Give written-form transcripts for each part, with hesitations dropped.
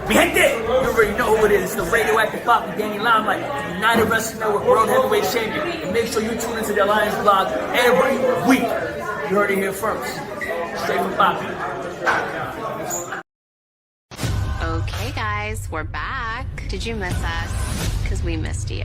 Mi gente, you already know who it is. It's the radioactive Bobby Danny Limelight, United Wrestling Network World Heavyweight Champion. And make sure you tune into the Alliance blog every week. You heard it here first. Straight from Bobby. Okay, guys, we're back. Did you miss us? Because we missed you.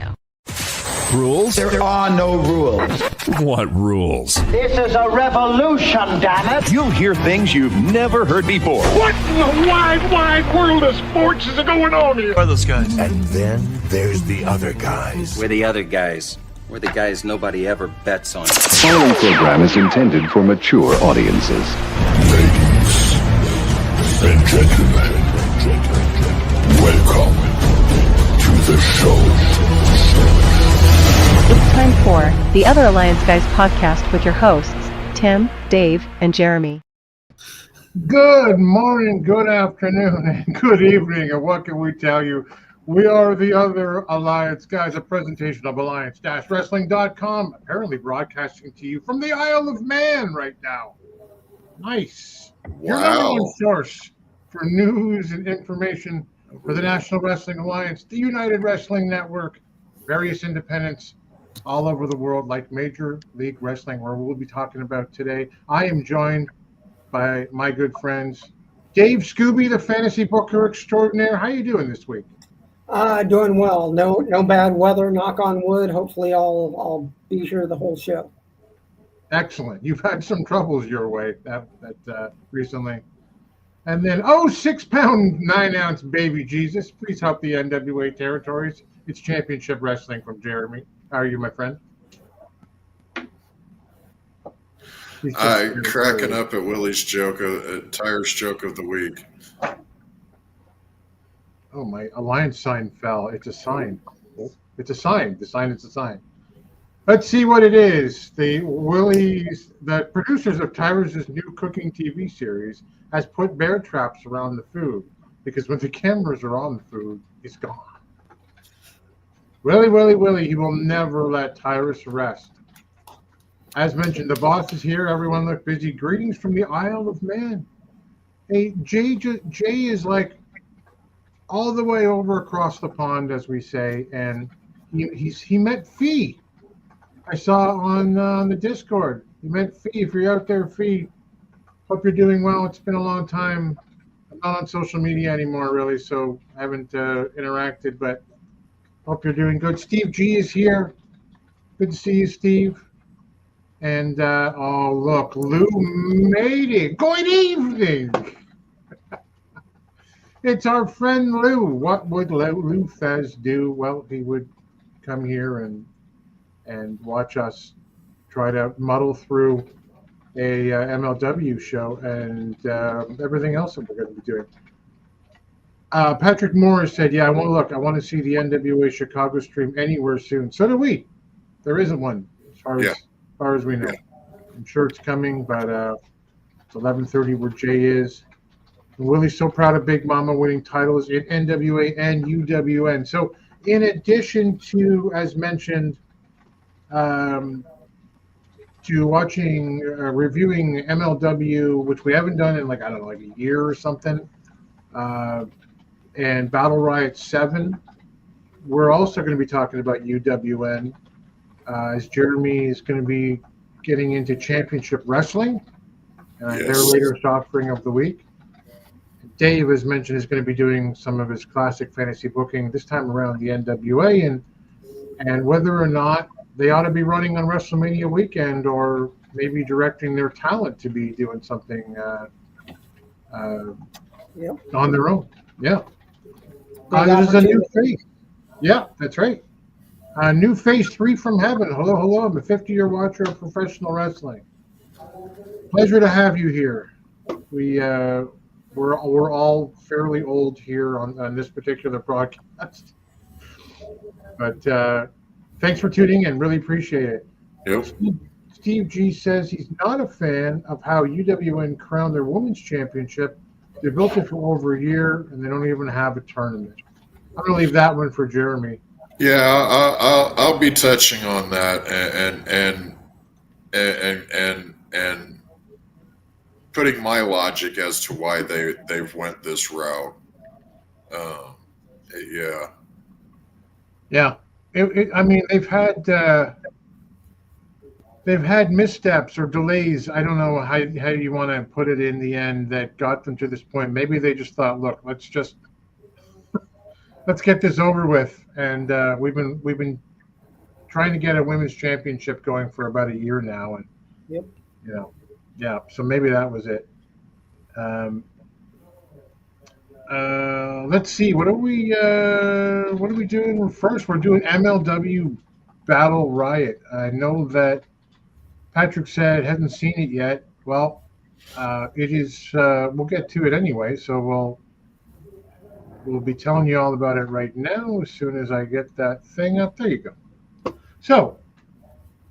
Rules? There are no rules. What rules? This is a revolution, damn it. You'll hear things you've never heard before. What in the wide world of sports is going on here? Who are those guys? And then there's the other guys. We're the other guys. We're the guys nobody ever bets on. The following program is intended for mature audiences. Ladies and gentlemen, welcome to the show. It's time for the Other Alliance Guys podcast with your hosts, Tim, Dave, and Jeremy. Good morning, good afternoon, and good evening, and what can we tell you? We are the Other Alliance Guys, a presentation of alliance-wrestling.com, apparently broadcasting to you from the Isle of Man right now. Nice. Your number one source for news and information for the National Wrestling Alliance, the United Wrestling Network, various independents all over the world, like Major League Wrestling, where we'll be talking about today. I am joined by my good friends, Dave Scooby, the fantasy booker extraordinaire. How you doing this week? Doing well. No bad weather. Knock on wood. Hopefully, I'll be here the whole show. Excellent. You've had some troubles your way that recently. And then 6-pound 9-ounce baby Jesus. Please help the NWA territories. It's championship wrestling from Jeremy. How are you, my friend? Cracking up at Willie's joke, Tyre's joke of the week. Oh, my Alliance sign fell. It's a sign. It's a sign. The sign is a sign. Let's see what it is. The producers of Tyler's new cooking TV series has put bear traps around the food because when the cameras are on the food, it's gone. Willie, he will never let Tyrus rest. As mentioned, the boss is here. Everyone look busy. Greetings from the Isle of Man. Hey, Jay is like all the way over across the pond, as we say, and he met Fee. I saw on the Discord. He met Fee. If you're out there, Fee, hope you're doing well. It's been a long time. I'm not on social media anymore, really, so I haven't interacted, but hope you're doing good. Steve G is here. Good to see you, Steve. And, look, Lou made it. Good evening. It's our friend Lou. What would Lou Fez do? Well, he would come here and watch us try to muddle through a MLW show and everything else that we're going to be doing. Patrick Morris said, I want to see the NWA Chicago stream anywhere soon. So do we. There isn't one as far as we know. I'm sure it's coming, but it's 11:30 where Jay is. And Willie's so proud of Big Mama winning titles in NWA and UWN. So in addition to, as mentioned, to watching, reviewing MLW, which we haven't done in like a year or something, and Battle Riot 7, we're also going to be talking about UWN, as Jeremy is going to be getting into championship wrestling, their latest offering of the week. Dave, as mentioned, is going to be doing some of his classic fantasy booking, this time around the NWA, and whether or not they ought to be running on Wrestlemania weekend or maybe directing their talent to be doing something on their own. Yeah. There's a new face. Yeah, that's right. New face 3 from heaven. Hello. I'm a 50-year watcher of professional wrestling. Pleasure to have you here. We're all fairly old here on this particular broadcast. But thanks for tuning in. Really appreciate it. Yep. Steve G says he's not a fan of how UWN crowned their women's championship. They built it for over a year, and they don't even have a tournament. I'm going to leave that one for Jeremy. Yeah, I'll be touching on that and putting my logic as to why they've went this route. Yeah. Yeah. I mean, they've had missteps or delays. I don't know how you want to put it in the end that got them to this point. Maybe they just thought, look, let's get this over with. And we've been trying to get a women's championship going for about a year now, and Yep. Yeah. So maybe that was it. Let's see. What are we doing first? We're doing MLW Battle Riot. I know that Patrick said hasn't seen it yet. Well, it is. We'll get to it anyway. So we'll be telling you all about it right now as soon as I get that thing up. There you go. So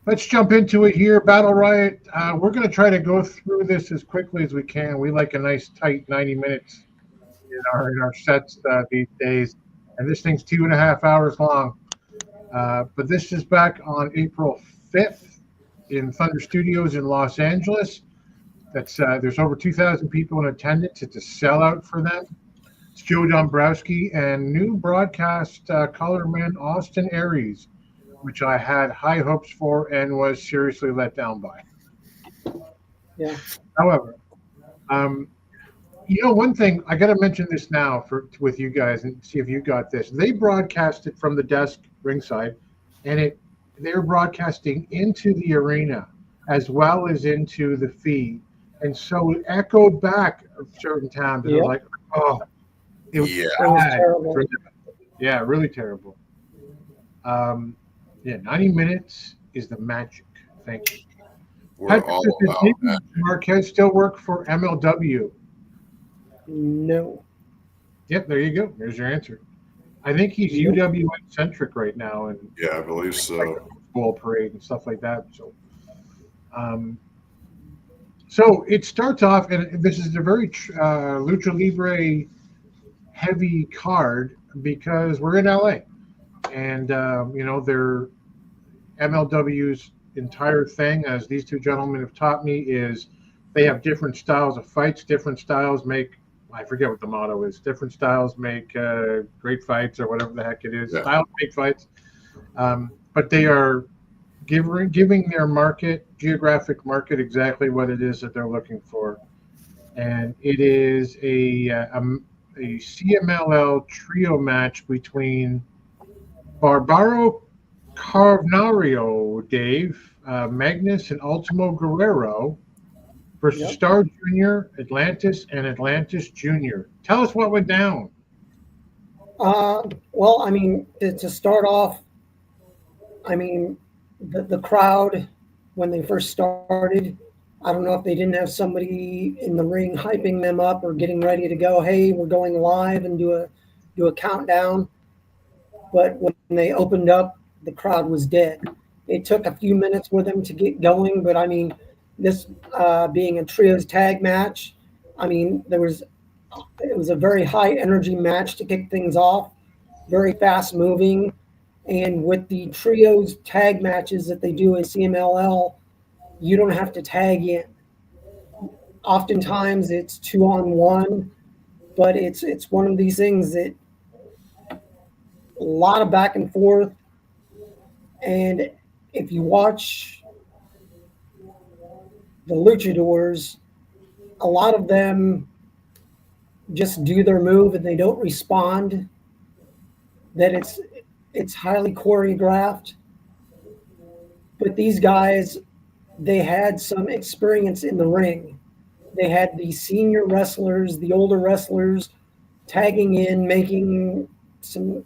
let's jump into it here. Battle Riot. We're going to try to go through this as quickly as we can. We like a nice tight 90 minutes in our sets these days, and this thing's 2.5 hours long. But this is back on April 5th in Thunder Studios in Los Angeles. That's there's over 2,000 people in attendance. It's a sellout for them. It's Joe Dombrowski and new broadcast colorman Austin Aries, which I had high hopes for and was seriously let down by. Yeah. However, one thing I got to mention this now with you guys and see if you got this. They broadcast it from the desk ringside, and they're broadcasting into the arena as well as into the feed, and so it echoed back at certain times. And I was like, oh, it was terrible. Yeah, really terrible. 90 minutes is the magic. Thank you. We're all about that. Marquez still work for MLW? No. Yep, there you go. There's your answer. I think he's UWA centric right now, and Yeah, I believe so. like the Bowl Parade and stuff like that. So it starts off, and this is a very Lucha Libre heavy card because we're in LA, and their MLW's entire thing, as these two gentlemen have taught me, is they have different styles of fights. Different styles make, I forget what the motto is, different styles make great fights, or whatever the heck it is. Yeah. Styles make fights. But they are giving their geographic market, exactly what it is that they're looking for. And it is a CMLL trio match between Barbaro Carnario, Dave, Magnus, and Ultimo Guerrero versus Star Jr., Atlantis, and Atlantis Jr. Tell us what went down. Well, I mean, to start off, I mean, the crowd, when they first started, I don't know if they didn't have somebody in the ring hyping them up or getting ready to go, hey, we're going live, and do a countdown. But when they opened up, the crowd was dead. It took a few minutes for them to get going, but I mean, this being a trios tag match, I mean, it was a very high energy match to kick things off, very fast moving. And with the trios tag matches that they do in CMLL, you don't have to tag in. Oftentimes it's 2-on-1, but it's one of these things that a lot of back and forth. And if you watch the luchadors, a lot of them just do their move and they don't respond. That it's highly choreographed. But these guys, they had some experience in the ring. They had the senior wrestlers, the older wrestlers, tagging in, making some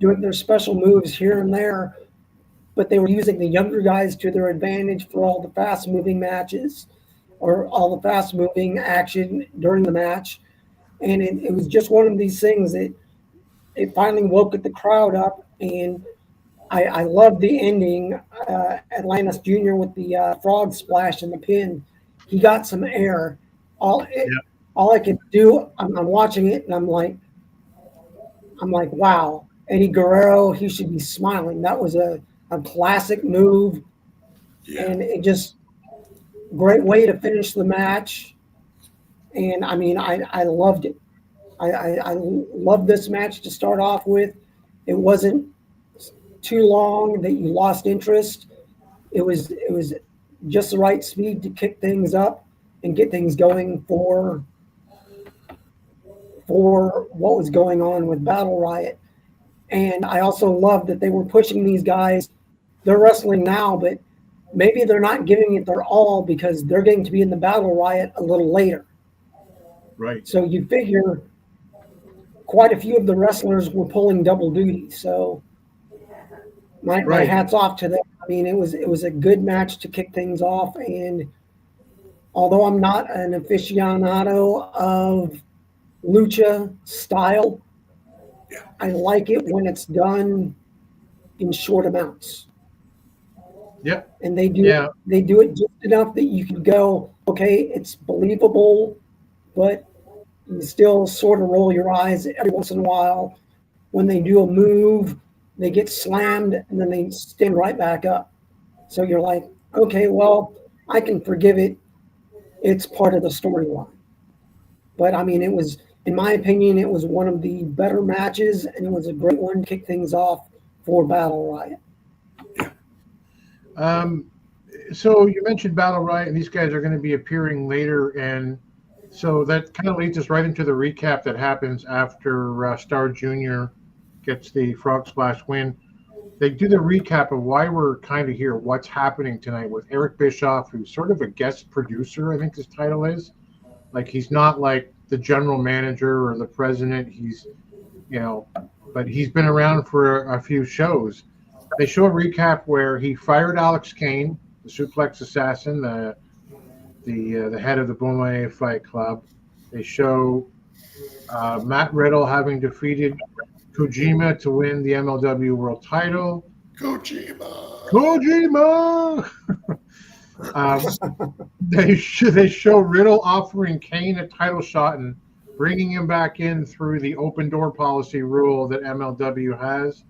doing their special moves here and there. But they were using the younger guys to their advantage for all the fast-moving matches or all the fast-moving action during the match. And it was just one of these things that it finally woke the crowd up. And I love the ending. Atlantis Jr. with the frog splash and the pin. He got some air. All I could do, I'm watching it, and I'm like, wow. Eddie Guerrero, he should be smiling. That was a classic move. Yeah. And it just great way to finish the match. And I mean, I loved it. I love this match to start off with. It wasn't too long that you lost interest. It was just the right speed to kick things up and get things going for what was going on with Battle Riot. And I also love that they were pushing these guys. They're wrestling now, but maybe they're not giving it their all because they're going to be in the Battle Riot a little later. Right. So you figure quite a few of the wrestlers were pulling double duty. So my hat's off to them. I mean, it was a good match to kick things off. And although I'm not an aficionado of lucha style, I like it when it's done in short amounts. Yep. And they do it just enough that you can go, okay, it's believable, but you still sort of roll your eyes every once in a while. When they do a move, they get slammed and then they stand right back up. So you're like, okay, well, I can forgive it. It's part of the storyline. But I mean, it was, in my opinion, it was one of the better matches, and it was a great one to kick things off for Battle Riot. So you mentioned Battle Riot, and these guys are going to be appearing later, and so that kind of leads us right into the recap that happens after Star Jr. gets the Frog Splash win. They do the recap of why we're kind of here, what's happening tonight with Eric Bischoff, who's sort of a guest producer, I think his title is. Like, he's not like the general manager or the president. He's, but he's been around for a few shows. They show a recap where he fired Alex Kane, the suplex assassin, the head of the Boomerang Fight Club. They show Matt Riddle having defeated Kojima to win the MLW World Title. Kojima. They show Riddle offering Kane a title shot and bringing him back in through the open door policy rule that MLW has.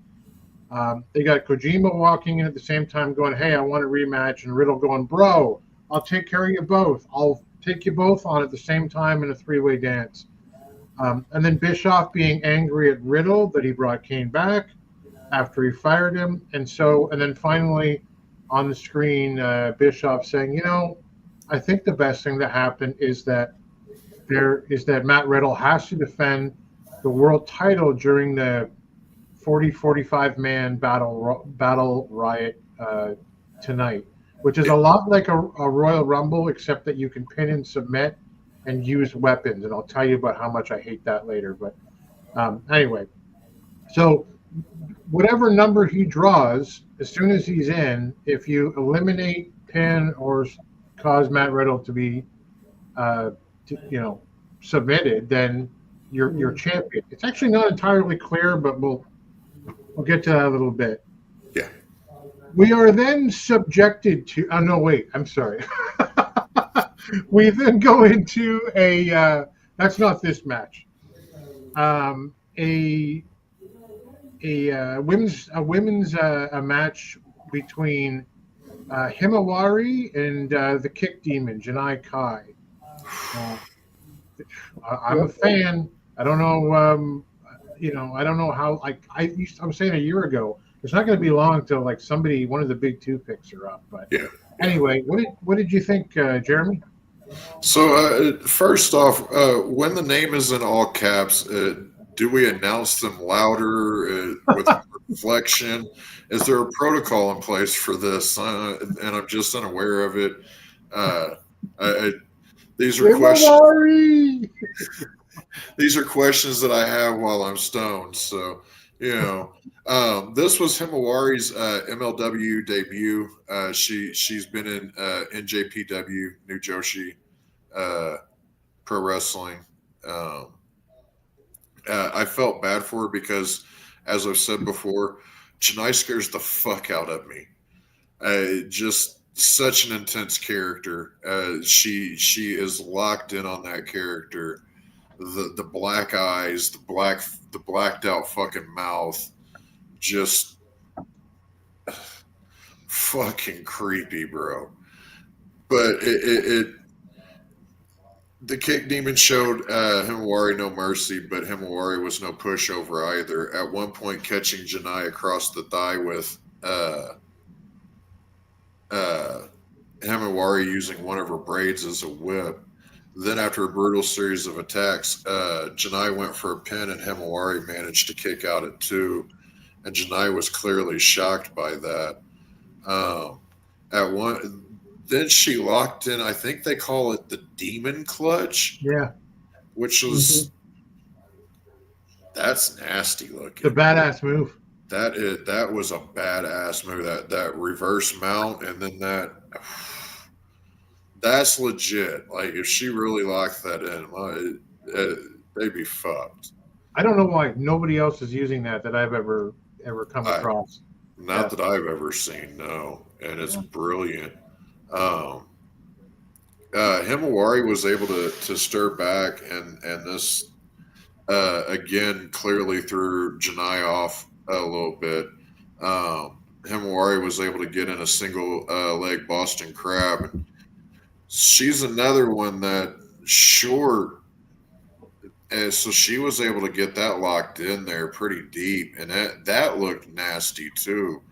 They got Kojima walking in at the same time going, hey, I want a rematch. And Riddle going, bro, I'll take care of you both. I'll take you both on at the same time in a three-way dance. And then Bischoff being angry at Riddle that he brought Kane back after he fired him. And then finally on the screen, Bischoff saying, I think the best thing that happened is that Matt Riddle has to defend the world title during the 45 man battle riot tonight, which is a lot like a Royal Rumble, except that you can pin and submit and use weapons. And I'll tell you about how much I hate that later. But anyway, so whatever number he draws, as soon as he's in, if you eliminate, pin, or cause Matt Riddle to be, submitted, then you're champion. It's actually not entirely clear, but we'll get to that a little bit. Yeah. We are then subjected to. Oh no! Wait. I'm sorry. We then go into a. That's not this match. A women's match between Himawari and the Kick Demon Janai Kai. I'm a fan. I don't know. I don't know how. Like I was saying a year ago, it's not going to be long until like one of the big two picks her up. But yeah. Anyway, what did you think, Jeremy? So first off, when the name is in all caps, do we announce them louder with reflection? Is there a protocol in place for this? And I'm just unaware of it. These are questions. These are questions that I have while I'm stoned. So, this was Himawari's MLW debut. She's been in NJPW, New Joshi Pro Wrestling. I felt bad for her because, as I've said before, Janai scares the fuck out of me. Just such an intense character. She is locked in on that character. The black eyes, the blacked out fucking mouth, just fucking creepy, bro. But The Kick Demon showed Himawari no mercy, but Himawari was no pushover either. At one point, catching Janai across the thigh with Himawari using one of her braids as a whip. Then, after a brutal series of attacks, Janai went for a pin, and Himawari managed to kick out at 2. And Janai was clearly shocked by that. Then she locked in, I think they call it the Demon Clutch. Yeah. Which was, that's nasty looking. The badass move. That was a badass move. That reverse mount, and then that's legit. Like, if she really locked that in, they'd be fucked. I don't know why nobody else is using that I've ever come across. Not that I've ever seen, no. And it's brilliant. Himawari was able to stir back, and this again clearly threw Janai off a little bit. Himawari was able to get in a single leg Boston Crab. And she's another one that short, and so she was able to get that locked in there pretty deep, and that looked nasty too.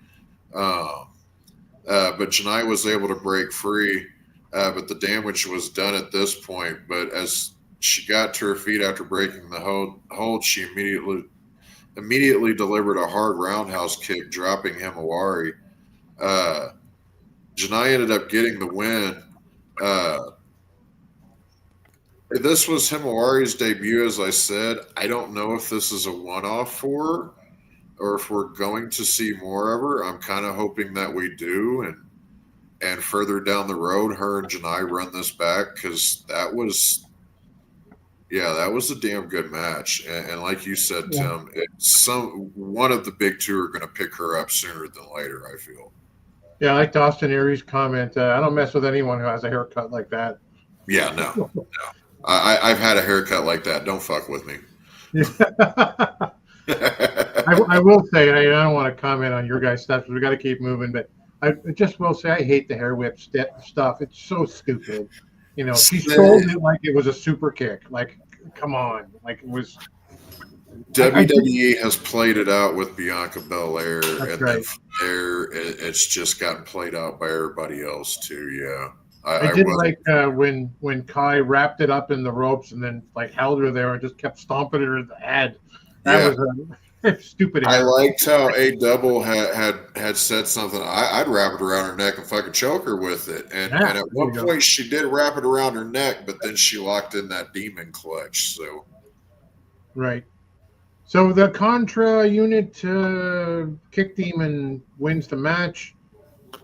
But Janai was able to break free, but the damage was done at this point. But as she got to her feet after breaking the hold, she immediately delivered a hard roundhouse kick, dropping Himawari. Janai ended up getting the win. This was Himawari's debut, as I said. I don't know if this is a one-off for her, or if we're going to see more of her. I'm kind of hoping that we do, and further down the road, her and Janai run this back, because that was a damn good match. And like you said, Tim, one of the big two are going to pick her up sooner than later, I feel. Yeah, I like Austin Aries' comment. I don't mess with anyone who has a haircut like that. Yeah, no. I've had a haircut like that. Don't fuck with me. I will say, I don't want to comment on your guys' stuff, because we got to keep moving, but I just will say I hate the hair whip stuff. It's so stupid. You know, she sold it like it was a super kick. Like, come on. Like, it was. WWE has played it out with Bianca Belair, and right. then from there, it's just gotten played out by everybody else, too. Yeah. I did like when Kai wrapped it up in the ropes and then like held her there and just kept stomping her in the head. That was a stupid. I liked how A Double had said something. I'd wrap it around her neck and fucking choke her with it. And at one point she did wrap it around her neck, but then she locked in that demon clutch. So right. So the Contra unit Kick Demon wins the match.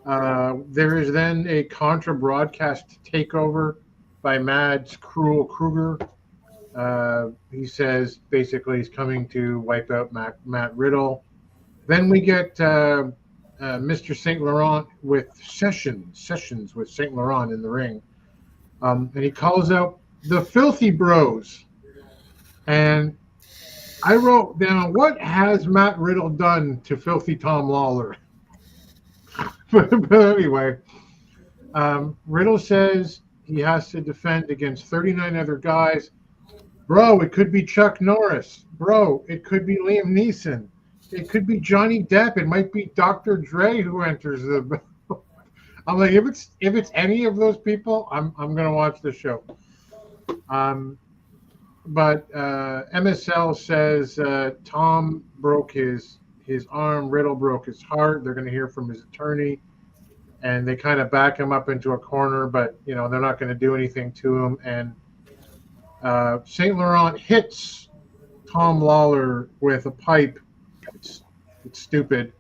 There is then a Contra broadcast takeover by Mads Cruel Kruger. He says basically he's coming to wipe out Matt Riddle. Then we get Mr. St. Laurent with Sessions with St. Laurent in the ring. And he calls out the Filthy Bros. And I wrote down, what has Matt Riddle done to Filthy Tom Lawler? But anyway, Riddle says he has to defend against 39 other guys. Bro, it could be Chuck Norris. Bro, it could be Liam Neeson. It could be Johnny Depp. It might be Dr. Dre who enters the. I'm like, if it's any of those people, I'm gonna watch the show. But MSL says Tom broke his arm. Riddle broke his heart. They're going to hear from his attorney, and they kind of back him up into a corner, but they're not going to do anything to him. And St. Laurent hits Tom Lawler with a pipe. It's stupid.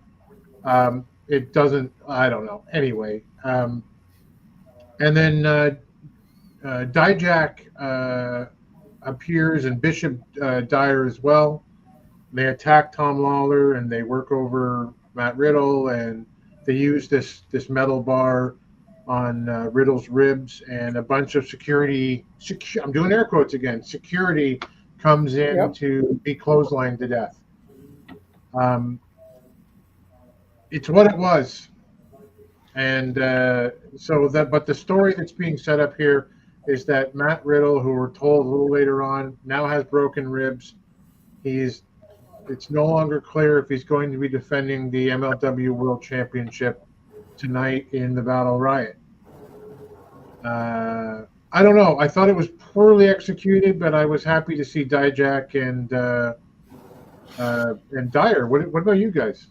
It doesn't. I don't know. Anyway, and then Dijak appears, and Bishop Dyer as well. They attack Tom Lawler and they work over Matt Riddle, and they use this metal bar on Riddle's ribs, and a bunch of security. I'm doing air quotes again. Security comes in to be clotheslined to death. It's what it was, and but the story that's being set up here is that Matt Riddle, who we're told a little later on, now has broken ribs. It's no longer clear if he's going to be defending the MLW World Championship tonight in the Battle Riot. I don't know. I thought it was poorly executed, but I was happy to see Dijak and Dyer. What about you guys?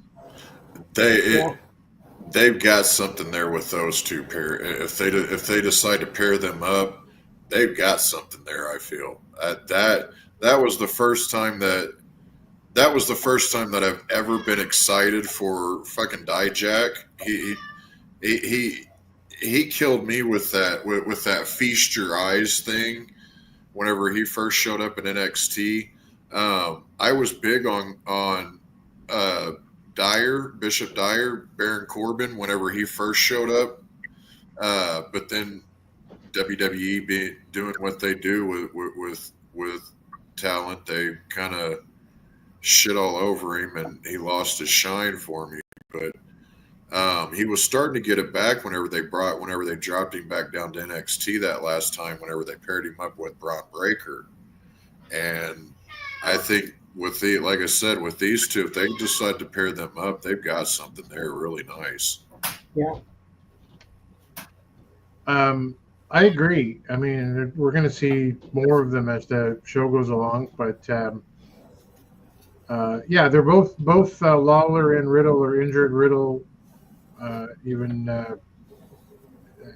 They've got something there with those two pair. If they decide to pair them up, they've got something there. I feel that was the first time that I've ever been excited for fucking Dijak. He killed me with that feast your eyes thing. Whenever he first showed up in NXT, I was big on Bishop Dyer, Baron Corbin, whenever he first showed up. But then WWE doing what they do with talent, they kind of shit all over him, and he lost his shine for me. But he was starting to get it back whenever they dropped him back down to NXT that last time, whenever they paired him up with Braun Breaker. And I think like I said, with these two, if they decide to pair them up, they've got something there really nice. Yeah. I agree. I mean, we're going to see more of them as the show goes along, but yeah, they're both Lawler and Riddle are injured. Riddle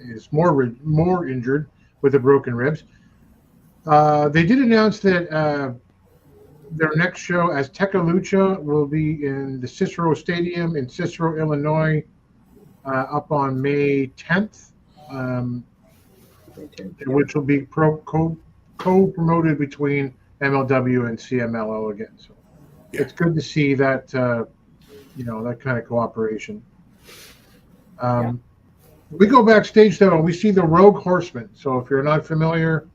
is more injured with the broken ribs. They did announce that their next show, Azteca Lucha, will be in the Cicero Stadium in Cicero, Illinois, up on May 10th, which will be co-promoted between MLW and CMLL again. So it's good to see that that kind of cooperation. We go backstage though, and we see the Rogue Horsemen. So if you're not familiar,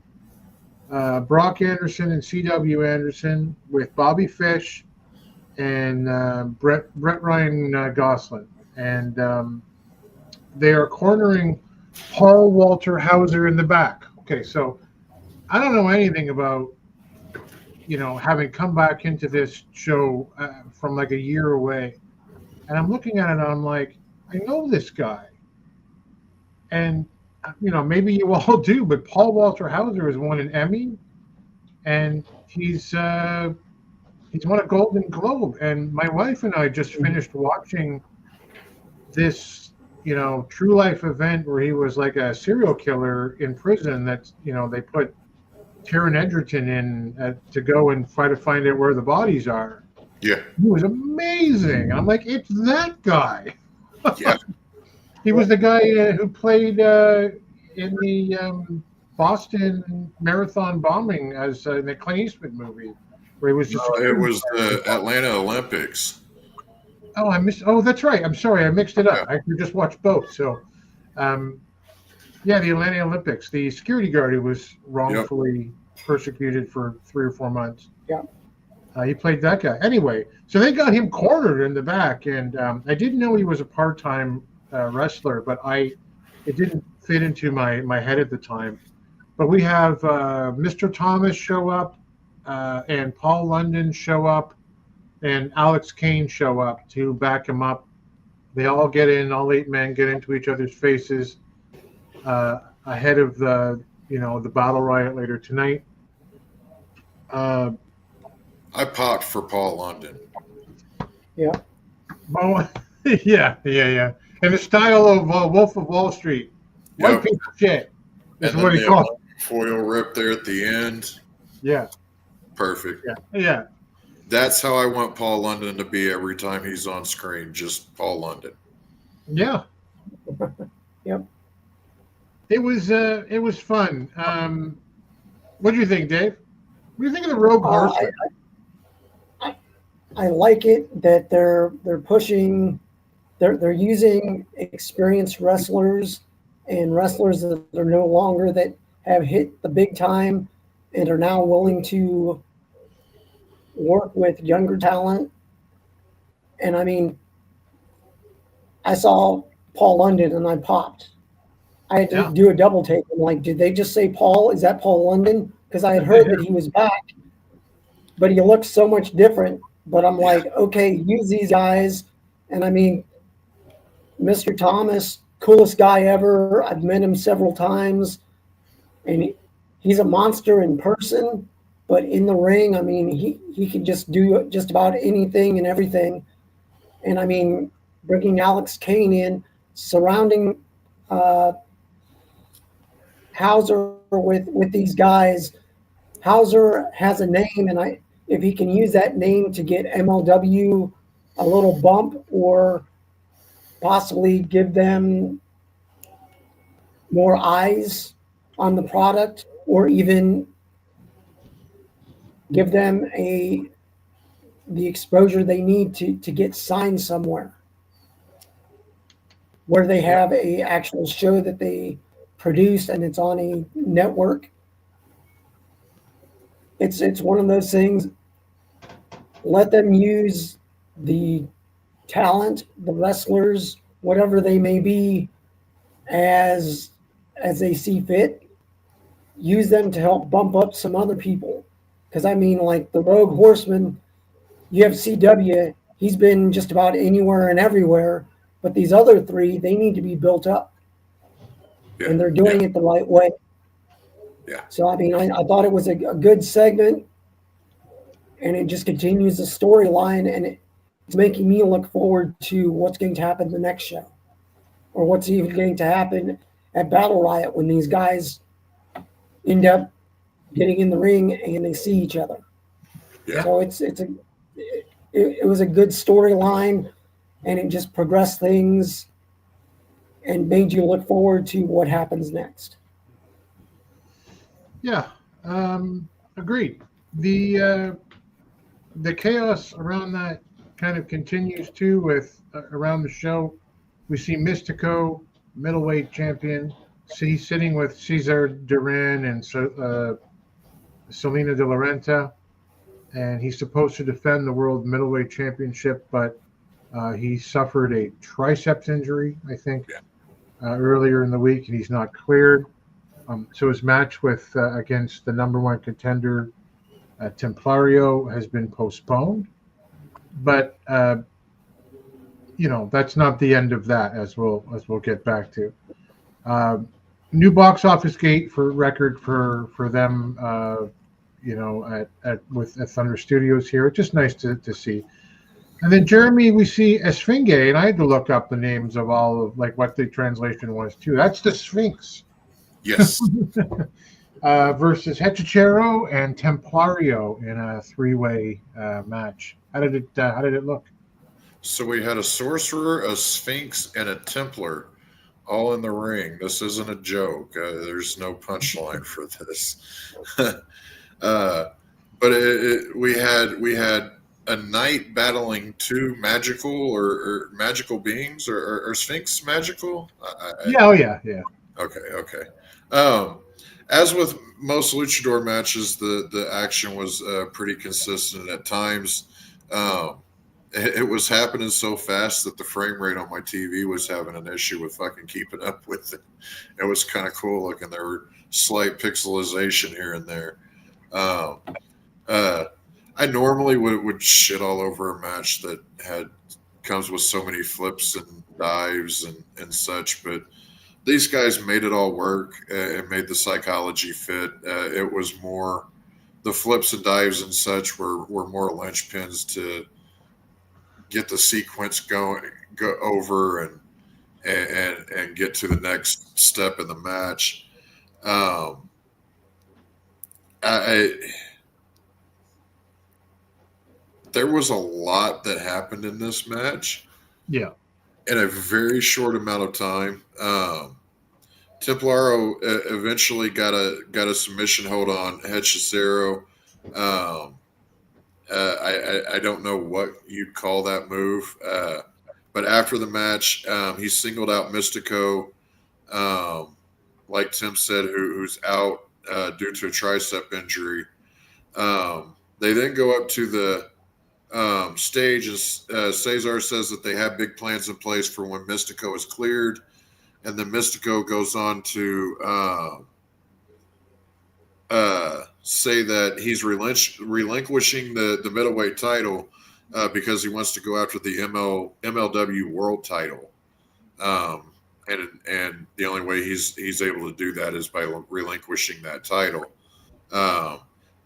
Brock Anderson and C.W. Anderson with Bobby Fish and Brett Ryan Gosselin, and they are cornering Paul Walter Hauser in the back. Okay, so I don't know anything about having come back into this show from like a year away, and I'm looking at it and I'm like, I know this guy, and maybe you all do, but Paul Walter Hauser has won an Emmy, and he's won a Golden Globe. And my wife and I just finished watching this, true life event where he was like a serial killer in prison. That they put Taron Egerton in to go and try to find out where the bodies are. Yeah, he was amazing. I'm like, it's that guy. Yeah. He was the guy who played in the Boston Marathon bombing as in the Clint Eastwood movie, where he was just. It was the Atlanta Olympics. Oh, I missed. Oh, that's right. I'm sorry, I mixed it up. I just watched both. So, yeah, the Atlanta Olympics. The security guard who was wrongfully persecuted for 3 or 4 months. Yeah. He played that guy. Anyway, so they got him cornered in the back, and I didn't know he was a part-time wrestler, but it didn't fit into my head at the time. But we have Mr. Thomas show up, and Paul London show up, and Alex Kane show up to back him up. They all get in, all 8 men get into each other's faces ahead of the Battle Riot later tonight. I popped for Paul London. Yeah. Oh, yeah. In the style of Wolf of Wall Street. White piece of shit. That's and what he called it. Foil rip there at the end. Yeah. Perfect. Yeah. That's how I want Paul London to be every time he's on screen. Just Paul London. Yeah. Yep. It was fun. What do you think, Dave? What do you think of the Rogue Horsemen? I like it that they're pushing, they're using experienced wrestlers and wrestlers that are no longer that have hit the big time and are now willing to work with younger talent. And I mean, I saw Paul London and I popped. I had to do a double take. I'm like, did they just say Paul? Is that Paul London? Because I had heard that he was back, but he looks so much different. But I'm like, okay, use these guys. And I mean, Mr. Thomas, coolest guy ever. I've met him several times, and he's a monster in person, but in the ring, I mean, he can just do just about anything and everything. And I mean, bringing Alex Kane in, surrounding Hauser with these guys. Hauser has a name, and if he can use that name to get MLW a little bump or possibly give them more eyes on the product, or even give them the exposure they need to get signed somewhere, where they have a actual show that they produce and it's on a network. It's one of those things. Let them use the talent, the wrestlers, whatever they may be, as they see fit. Use them to help bump up some other people. Because I mean, like the Rogue Horseman, you have CW, he's been just about anywhere and everywhere, but these other three, they need to be built up. Yeah, and they're doing it the right way. Yeah. So, I mean, I thought it was a good segment, and it just continues the storyline, and it's making me look forward to what's going to happen the next show, or what's even going to happen at Battle Riot when these guys end up getting in the ring and they see each other. Yeah. So it was a good storyline, and it just progressed things and made you look forward to what happens next. Yeah, agreed. The chaos around that kind of continues too. With around the show, we see Mystico, middleweight champion, sitting with Cesar Duran and Selena De La Renta, and he's supposed to defend the world middleweight championship, but he suffered a triceps injury, I think, earlier in the week, and he's not cleared. So his match against the number one contender, Templario, has been postponed. But that's not the end of that, as we'll get back to. New box office gate for them, at Thunder Studios here. It's just nice to see. And then Jeremy, we see Esfinge, and I had to look up the names of all of what the translation was too. That's the Sphinx. Yes. Versus Hechicero and Templario in a three-way match. How did it look? So we had a sorcerer, a Sphinx, and a Templar all in the ring. This isn't a joke. There's no punchline for this. But we had a knight battling two magical or magical beings, or Sphinx magical? Yeah. Okay. As with most luchador matches, the action was pretty consistent. At times, it was happening so fast that the frame rate on my TV was having an issue with fucking keeping up with it. It was kind of cool looking. There were slight pixelization here and there. I normally would shit all over a match that comes with so many flips and dives and such, but these guys made it all work and made the psychology fit. It was more, the flips and dives and such were more linchpins to get the sequence go over and get to the next step in the match. There was a lot that happened in this match. Yeah. In a very short amount of time. Templaro eventually got a submission hold on Hechicero. I don't know what you'd call that move. But after the match, he singled out Mystico, like Tim said, who's out due to a tricep injury. They then go up to the stage, and Cesar says that they have big plans in place for when Mystico is cleared, and then Mystico goes on to say that he's relinquishing the middleweight title because he wants to go after the MLW World title, and the only way he's able to do that is by relinquishing that title.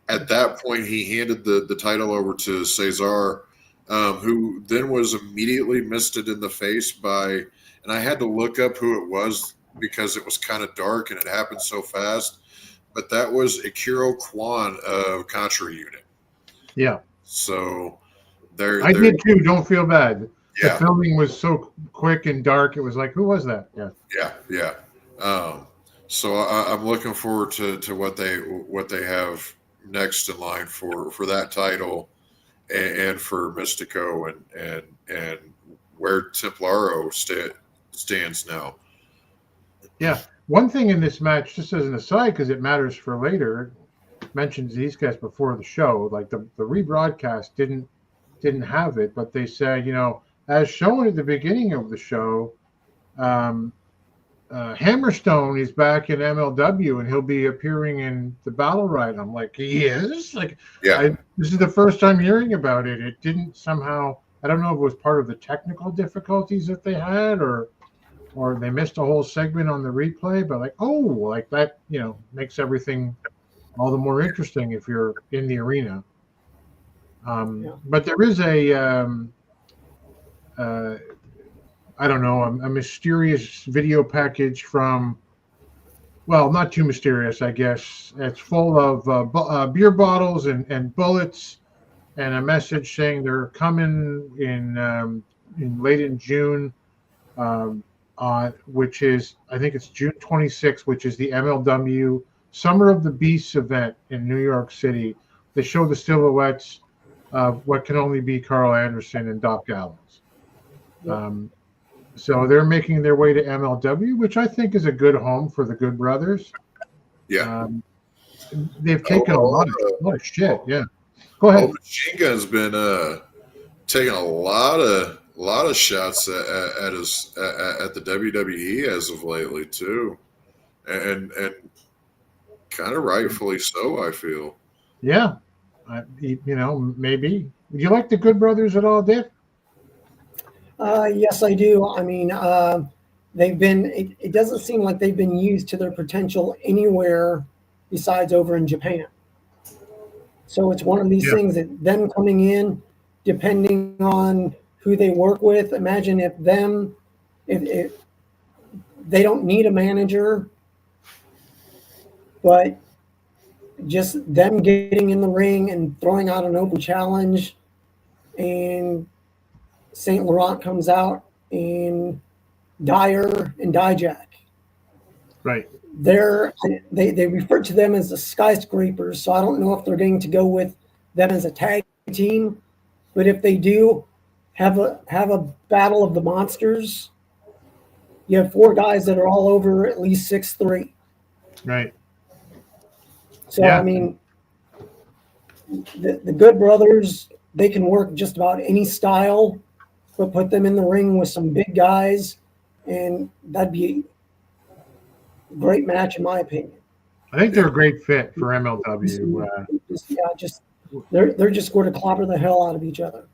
At that point, he handed the title over to Cesar, who then was immediately misted in the face by, and I had to look up who it was because it was kind of dark and it happened so fast. But that was Akiro Kwan of Contra Unit. Yeah. So I did too. Don't feel bad. Yeah. The filming was so quick and dark. It was like, who was that? Yeah. Yeah. So I'm looking forward to what they have next in line for that title and for Mystico and where Templaro stands now. Yeah. One thing in this match, just as an aside, because it matters for later, mentions these guys before the show. Like the rebroadcast didn't have it, but they said, as shown at the beginning of the show, Hammerstone is back in MLW and he'll be appearing in the Battle Riot. I'm like, he is? Like, yeah. This is the first time hearing about it. It didn't somehow, I don't know if it was part of the technical difficulties that they had or they missed a whole segment on the replay, but like that, makes everything all the more interesting if you're in the arena. But there is a mysterious video package from, well, not too mysterious, I guess. It's full of beer bottles and bullets and a message saying they're coming in late in June, which is, I think it's June 26th, which is the MLW Summer of the Beasts event in New York City. They show the silhouettes of what can only be Carl Anderson and Doc Gallows. So they're making their way to MLW, which I think is a good home for the Good Brothers. Yeah. They've taken a lot of shit. Yeah. Go ahead. Machine Gun's been taking a lot of shots at the WWE as of lately too, and kind of rightfully so, I feel. Yeah, maybe. Do you like the Good Brothers at all, Dave? Yes, I do. I mean, they've been. It doesn't seem like they've been used to their potential anywhere besides over in Japan. So it's one of these things that them coming in, depending on who they work with. Imagine if they don't need a manager, but just them getting in the ring and throwing out an open challenge, and St. Laurent comes out and Dyer and Dijak. Right. They refer to them as the skyscrapers, so I don't know if they're going to go with them as a tag team, but if they do have a battle of the monsters, you have 4 guys that are all over at least 6'3". Right. So I mean, the Good Brothers, they can work just about any style, but put them in the ring with some big guys, and that'd be a great match in my opinion. I think they're a great fit for MLW. They're just going to clobber the hell out of each other.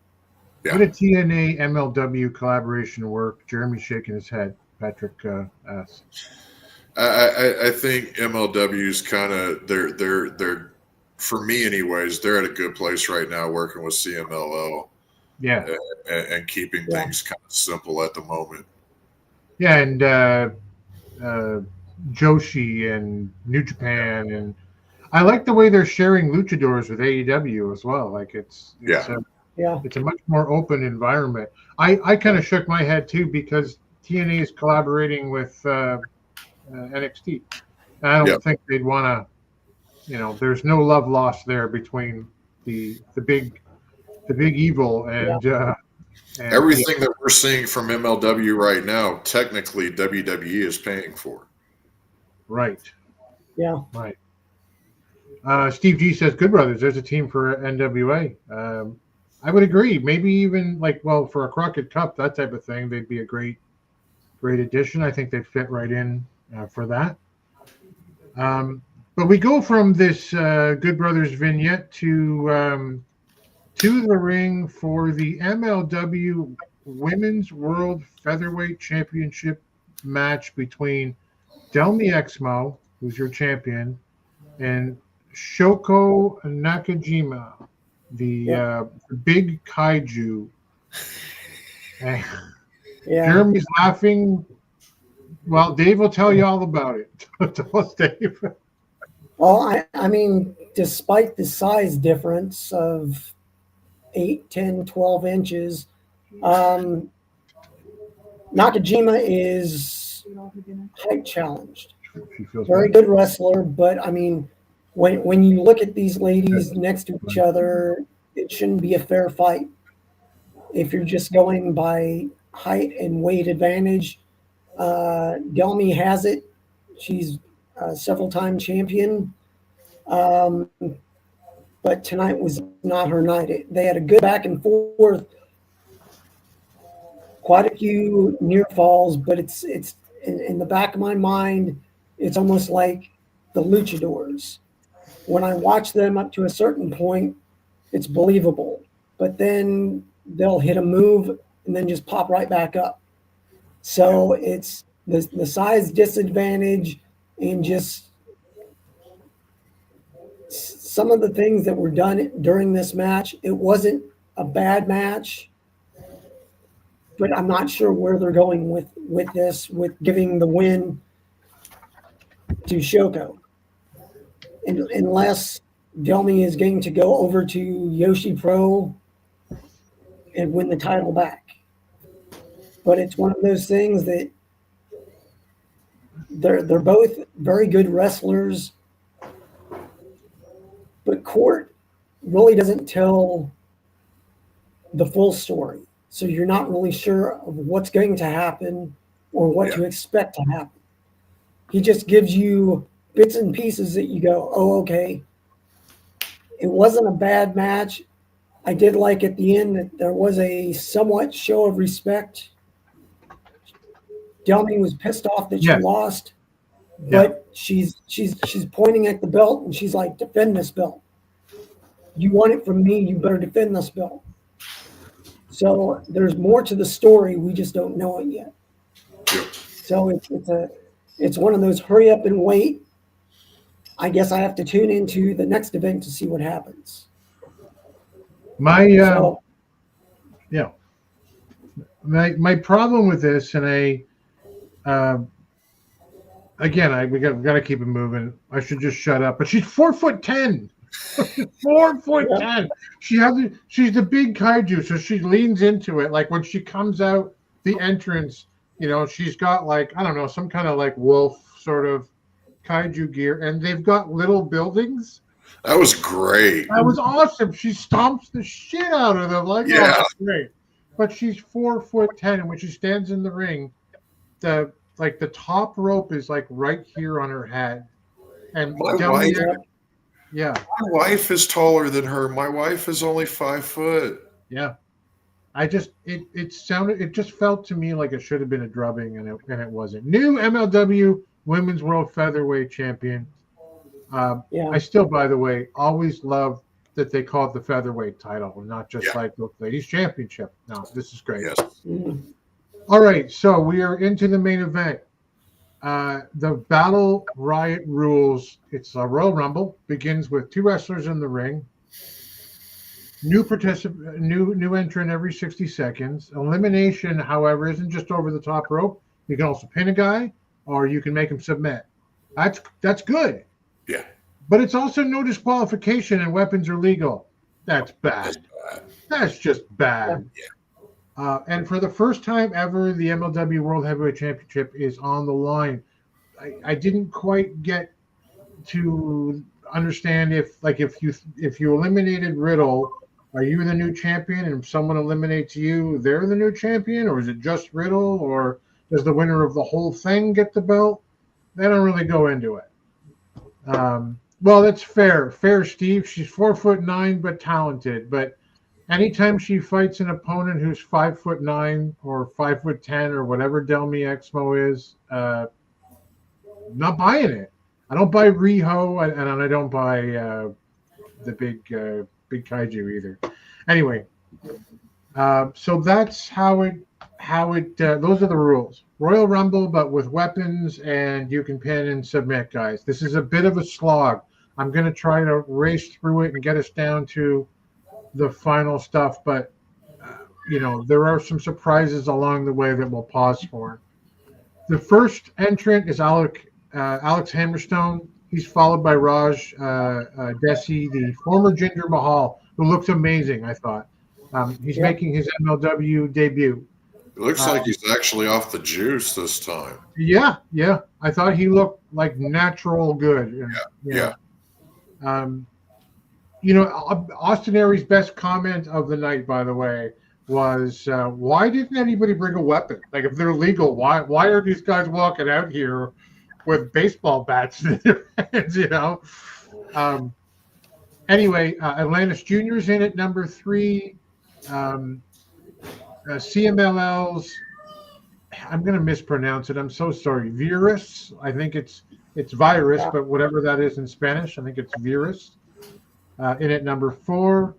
Yeah. How did TNA MLW collaboration work? Jeremy's shaking his head. Patrick asks. I think MLW's kind of they're for me anyways. They're at a good place right now working with CMLL. Yeah, and keeping things kind of simple at the moment. Yeah, and Joshi and New Japan, and I like the way they're sharing luchadors with AEW as well. Like it's a much more open environment. I kind of shook my head too because TNA is collaborating with NXT. And I don't think they'd want to. There's no love lost there between the big evil and everything that we're seeing from MLW right now, technically WWE is paying for. Right. Yeah. Right. Steve G says, "Good Brothers, there's a team for NWA." I would agree. Maybe even for a Crockett Cup, that type of thing, they'd be a great great addition. I think they fit right in for that. But we go from this Good Brothers vignette to the ring for the MLW Women's World Featherweight Championship match between Delmi Exmo, who's your champion, and Shoko Nakajima, the big kaiju. Jeremy's laughing. Well, Dave will tell you all about it. Tell us, Dave. Well, I mean, despite the size difference of 8, 10, 12 inches, Nakajima is height challenged. Very good wrestler, but I mean, when you look at these ladies next to each other, it shouldn't be a fair fight. If you're just going by height and weight advantage, Delmi has it. She's a several-time champion. But tonight was not her night. They had a good back and forth, quite a few near falls, but it's in the back of my mind, it's almost like the luchadors. When I watch them up to a certain point, it's believable. But then they'll hit a move and then just pop right back up. So it's the size disadvantage and just some of the things that were done during this match. It wasn't a bad match, but I'm not sure where they're going with this, with giving the win to Shoko. Unless Delmi is going to go over to Yoshi Pro and win the title back. But it's one of those things that they're both very good wrestlers, but Court really doesn't tell the full story. So you're not really sure of what's going to happen or what to expect to happen. He just gives you bits and pieces that you go, oh, okay. It wasn't a bad match. I did like at the end that there was a somewhat show of respect. Delmi was pissed off that she lost, but she's pointing at the belt and she's like, defend this belt. You want it from me, you better defend this belt. So there's more to the story, we just don't know it yet. So it's one of those hurry up and wait. I guess I have to tune into the next event to see what happens. My problem with this, and we got to keep it moving. I should just shut up. But she's 4'10". 4'10". She's the big kaiju, so she leans into it. Like when she comes out the entrance, she's got like, I don't know, some kind of like wolf sort of kaiju gear, and they've got little buildings. That was great. That was awesome. She stomps the shit out of them. Like, yeah, that's great. But she's 4'10", and when she stands in the ring, the top rope is like right here on her head. And my wife is taller than her. My wife is only 5 foot. Yeah. It just felt to me like it should have been a drubbing, and it wasn't. New MLW Women's World Featherweight Champion. I still, by the way, always love that they call it the featherweight title and not just like the ladies championship. No, this is great. Yes. All right, so we are into the main event. The Battle Riot rules. It's a Royal Rumble. Begins with 2 wrestlers in the ring. New entrant every 60 seconds. Elimination, however, isn't just over the top rope. You can also pin a guy, or you can make him submit. That's good. Yeah. But it's also no disqualification, and weapons are legal. That's bad. That's just bad. Yeah. And for the first time ever, the MLW World Heavyweight Championship is on the line. I didn't quite get to understand if you eliminated Riddle, are you the new champion? And if someone eliminates you, they're the new champion, or is it just Riddle, or does the winner of the whole thing get the belt? They don't really go into it. Well, that's fair. Fair, Steve. She's 4'9", but talented. But anytime she fights an opponent who's 5'9" or 5'10" or whatever Del Mi Exmo is, not buying it. I don't buy Riho, and I don't buy the big kaiju either. Anyway, so that's how it. Those are the rules. Royal Rumble, but with weapons, and you can pin and submit, guys. This is a bit of a slog. I'm going to try to race through it and get us down to the final stuff, but there are some surprises along the way that we'll pause for. The first entrant is Alex Hammerstone. He's followed by Raj Desi, the former Jinder Mahal, who looks amazing, I thought. He's making his MLW debut. It looks like he's actually off the juice this time. Yeah. I thought he looked like natural good. Yeah. Austin Aries' best comment of the night, by the way, was why didn't anybody bring a weapon? Like, if they're legal, why are these guys walking out here with baseball bats in their hands? Anyway, Atlantis Junior's in at number 3. CMLL's, I'm going to mispronounce it. I'm so sorry. Virus. I think it's virus, but whatever that is in Spanish, I think it's virus. In at number 4.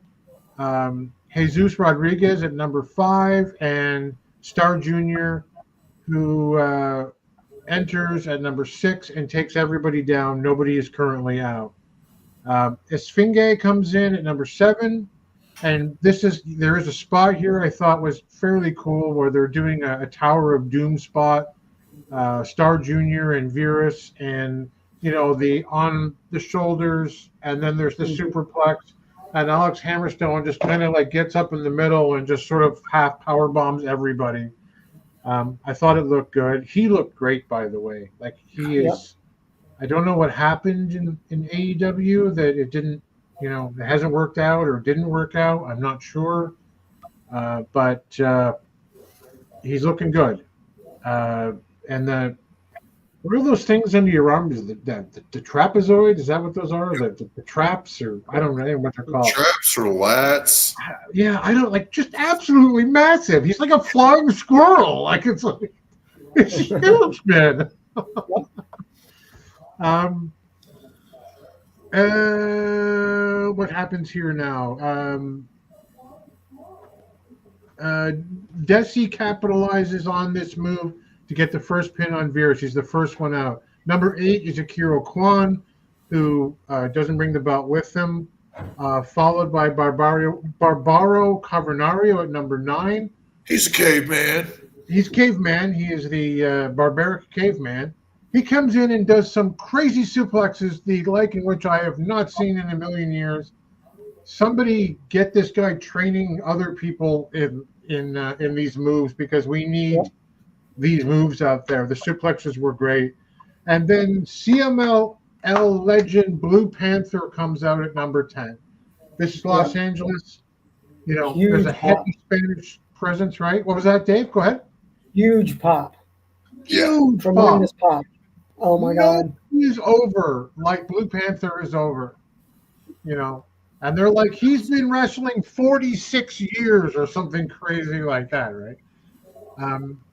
Jesus Rodriguez at number 5, and Star Jr., who enters at number 6 and takes everybody down. Nobody is currently out. Esfinge comes in at number 7. And there is a spot here I thought was fairly cool where they're doing a Tower of Doom spot. Star Jr. and Virus, and the on the shoulders, and then there's the superplex, and Alex Hammerstone just kind of like gets up in the middle and just sort of half power bombs everybody. I thought it looked good. He looked great, by the way. Like, he is. I don't know what happened in AEW that it didn't. It hasn't worked out or didn't work out. I'm not sure. But he's looking good. And what are those things under your arm? Is the trapezoid? Is that what those are? The traps, or I don't know what they're called. Traps or lats? Yeah, I don't just absolutely massive. He's like a flying squirrel. Like, it's huge, man. What happens here now? Desi capitalizes on this move to get the first pin on Virus. He's the first one out. Number 8 is Akira Kwan, who doesn't bring the belt with him, followed by Barbaro Cavernario at number 9. He's a caveman. He's caveman. He is the barbaric caveman. He comes in and does some crazy suplexes, the like in which I have not seen in a million years. Somebody get this guy training other people in these moves, because we need these moves out there. The suplexes were great. And then CMLL legend Blue Panther comes out at number 10. This is Los Angeles. There's a heavy Spanish presence, right? What was that, Dave? Go ahead. Huge pop. Huge Tremendous pop. Oh my God. He's over. Like, Blue Panther is over. And they're like, he's been wrestling 46 years or something crazy like that, right?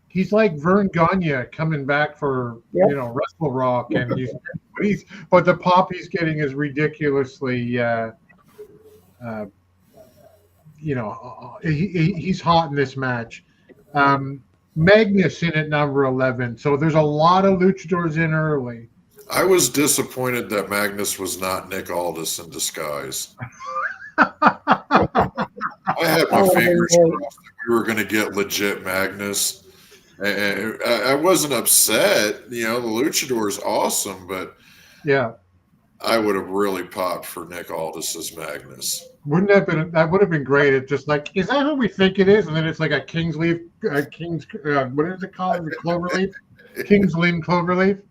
He's like Vern Gagne coming back for Wrestle Rock, and but the pop he's getting is ridiculously he's hot in this match. Magnus in at number 11. So there's a lot of luchadors in early. I was disappointed that Magnus was not Nick Aldis in disguise. I had my fingers crossed that we were going to get legit Magnus. And I wasn't upset. The luchador is awesome, but I would have really popped for Nick Aldis's Magnus. Wouldn't that would have been great? It's just like, is that who we think it is? And then it's like a King's leaf, what is it called? The cloverleaf? King's Lynn cloverleaf.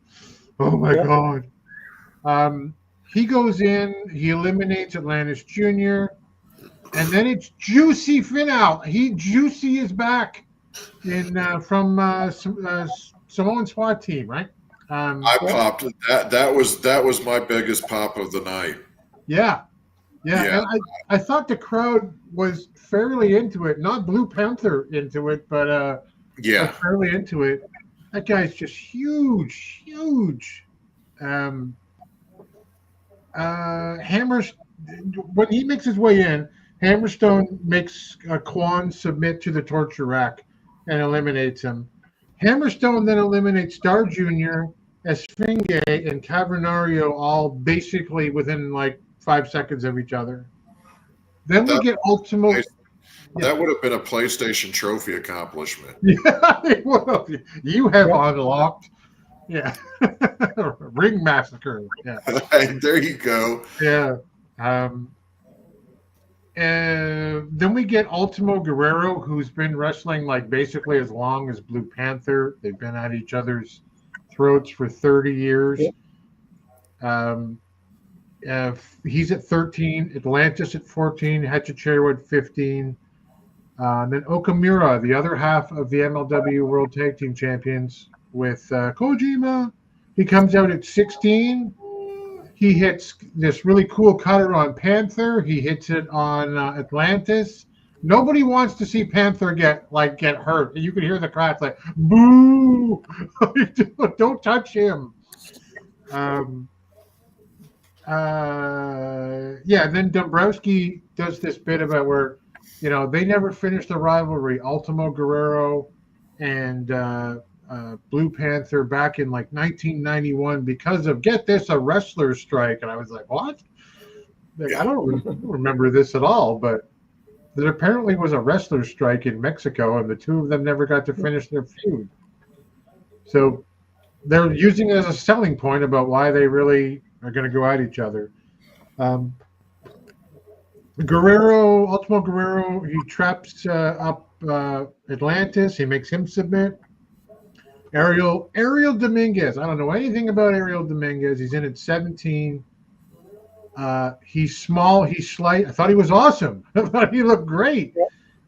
Oh my God. He goes in, he eliminates Atlantis Jr., and then it's Juicy Finau. Juicy is back from Samoan SWAT team, right? I popped. That was my biggest pop of the night. Yeah. Yeah, and I thought the crowd was fairly into it. Not Blue Panther into it, but fairly into it. That guy's just huge. Hammers, when he makes his way in, Hammerstone makes Quan submit to the torture rack and eliminates him. Hammerstone then eliminates Star Jr., Esfinge, and Cavernario all basically within like 5 seconds of each other. Then we get Ultimo. That would have been a PlayStation trophy accomplishment. Yeah, it would have. You have unlocked. Yeah. Ring Massacre. Yeah. There you go. Yeah. And then we get Ultimo Guerrero, who's been wrestling like basically as long as Blue Panther. They've been at each other's throats for 30 years. He's at 13, Atlantis at 14, Hechicero at 15. Then Okamura, the other half of the MLW World Tag Team Champions with Kojima. He comes out at 16. He hits this really cool cutter on Panther. He hits it on Atlantis. Nobody wants to see Panther get hurt. You can hear the crowd like, boo! Don't touch him. Then Dombrowski does this bit about where, they never finished the rivalry. Ultimo Guerrero and Blue Panther back in like 1991 because of, get this, a wrestler strike. And I was like, what? I don't remember this at all, but there apparently was a wrestler strike in Mexico and the two of them never got to finish their feud. So they're using it as a selling point about why they really are going to go at each other. Ultimo Guerrero, he traps up Atlantis. He makes him submit. Ariel Dominguez. I don't know anything about Ariel Dominguez. He's in at 17. He's small. He's slight. I thought he was awesome. I thought he looked great.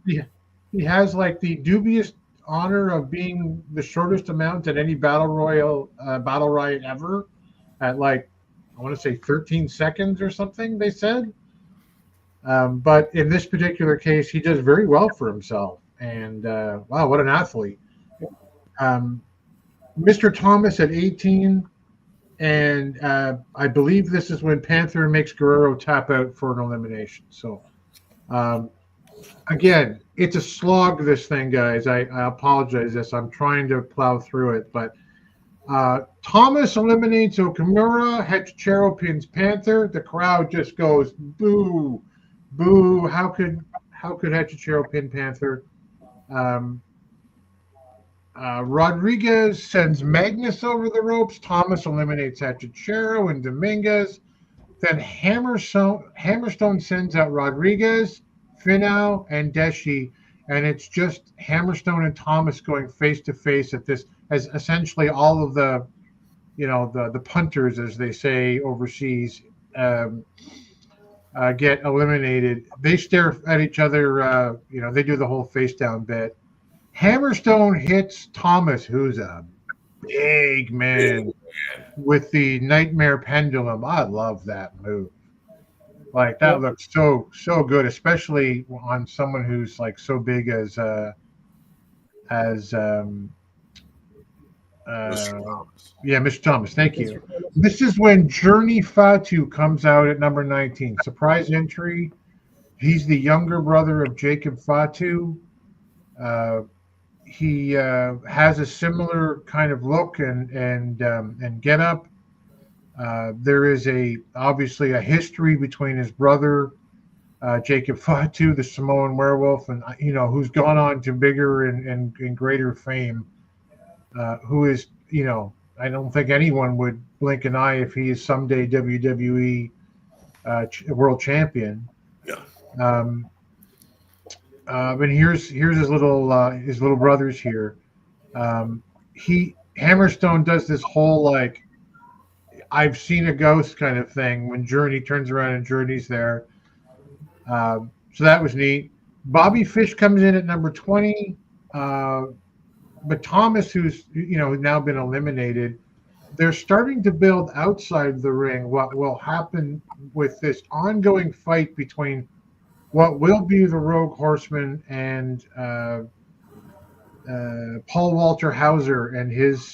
He has like the dubious honor of being the shortest amount at any Battle Riot ever at like, I want to say 13 seconds or something, they said. But in this particular case, he does very well for himself. And wow, what an athlete. Mr. Thomas at 18. And I believe this is when Panther makes Guerrero tap out for an elimination. So, again, it's a slog, this thing, guys. I apologize. I'm trying to plow through it. But Thomas eliminates Okamura. Hechicero pins Panther. The crowd just goes, boo, boo. How could Hechicero pin Panther? Rodriguez sends Magnus over the ropes. Thomas eliminates Hechicero and Dominguez. Then Hammerstone sends out Rodriguez, Finau, and Deshi. And it's just Hammerstone and Thomas going face to face at this, as essentially all of the, the punters, as they say overseas, get eliminated. They stare at each other. They do the whole face down bit. Hammerstone hits Thomas, who's a big man, with the Nightmare Pendulum. I love that move. Like, that looks so good, especially on someone who's like so big as Mr. Thomas. Thank you. This is when Journey Fatu comes out at number 19. Surprise entry. He's the younger brother of Jacob Fatu. He has a similar kind of look and get up. There is obviously a history between his brother, Jacob Fatu, the Samoan werewolf, and who's gone on to bigger and greater fame. Who is, I don't think anyone would blink an eye if he is someday WWE world champion. Yeah. And here's his little brothers here. Hammerstone does this whole like, I've seen a ghost kind of thing when Journey turns around and Journey's there. So that was neat. Bobby Fish comes in at number 20. But Thomas, who's now been eliminated, they're starting to build outside the ring what will happen with this ongoing fight between what will be the Rogue Horseman and Paul Walter Hauser and his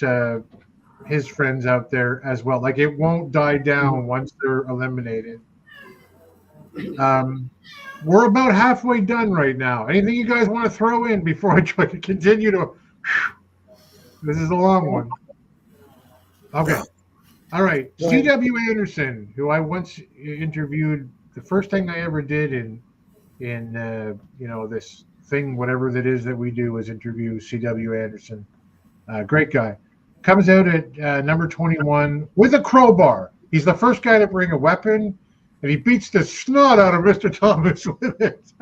friends out there as well. Like, it won't die down once they're eliminated. We're about halfway done right now. Anything you guys want to throw in before I try to continue to? This is a long one. Okay. All right. C.W. Anderson, who I once interviewed, the first thing I ever did in this thing, whatever that is that we do, is interview C.W. Anderson. Great guy. Comes out at number 21 with a crowbar. He's the first guy to bring a weapon, and he beats the snot out of Mr. Thomas with it.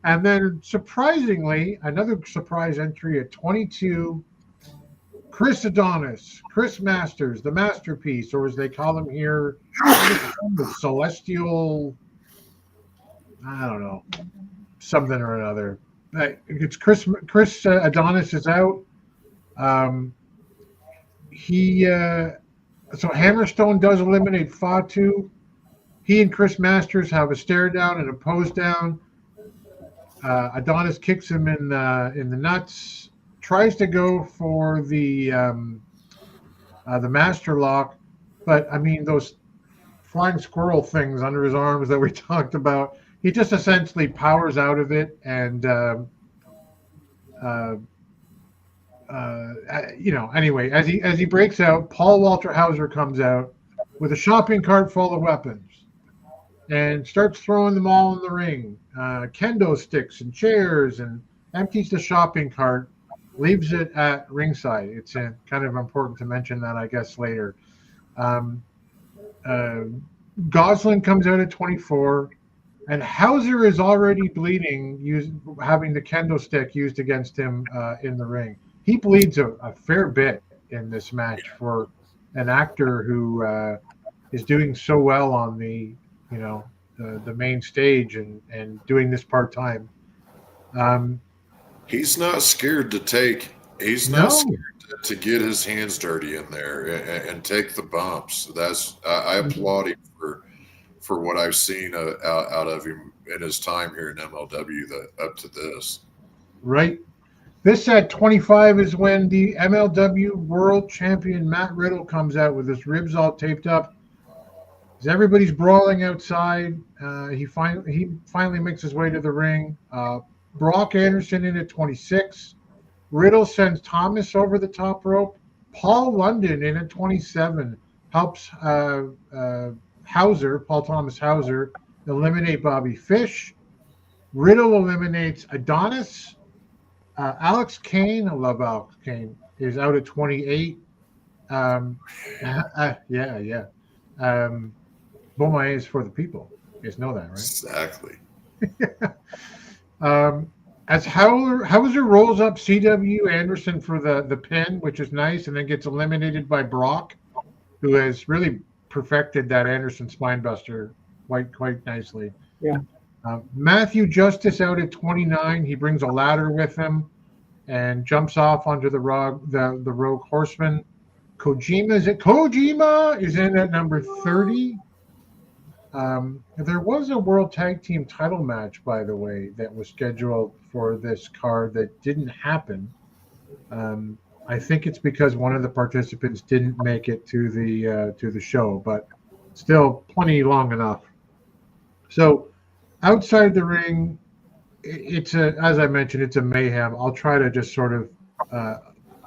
And then, surprisingly, another surprise entry at 22, Chris Adonis, Chris Masters, the Masterpiece, or as they call him here, the Celestial, I don't know, something or another. It's Chris Adonis is out. So Hammerstone does eliminate Fatu. He and Chris Masters have a stare down and a pose down. Adonis kicks him in the nuts. Tries to go for the master lock, but I mean, those flying squirrel things under his arms that we talked about, he just essentially powers out of it, and anyway, as he breaks out, Paul Walter Hauser comes out with a shopping cart full of weapons and starts throwing them all in the ring, kendo sticks and chairs, and empties the shopping cart. Leaves it at ringside. It's kind of important to mention that, I guess, later. Goslin comes out at 24, and Hauser is already bleeding, having the kendo stick used against him in the ring. He bleeds a fair bit in this match for an actor who is doing so well on the main stage and doing this part-time. He's not scared to take. He's not scared to get his hands dirty in there and take the bumps. I applaud him for what I've seen out of him in his time here in MLW up to this. Right. This at 25 is when the MLW World Champion Matt Riddle comes out with his ribs all taped up. As everybody's brawling outside, he finally makes his way to the ring. Brock Anderson in at 26. Riddle sends Thomas over the top rope. Paul London in at 27 helps Paul Thomas Hauser, eliminate Bobby Fish. Riddle eliminates Adonis. Alex Kane, I love Alex Kane, is out at 28. Beaumont is for the people. You guys know that, right? Exactly. As Hauser rolls up C.W. Anderson for the pin, which is nice, and then gets eliminated by Brock, who has really perfected that Anderson spinebuster quite nicely. Yeah. Matthew Justice out at 29. He brings a ladder with him and jumps off onto the Rogue Horseman. Kojima is in at number 30. There was a World Tag Team title match, by the way, that was scheduled for this card that didn't happen. I think it's because one of the participants didn't make it to the show, but still plenty long enough. So outside the ring, as I mentioned, it's a mayhem. I'll try to just sort of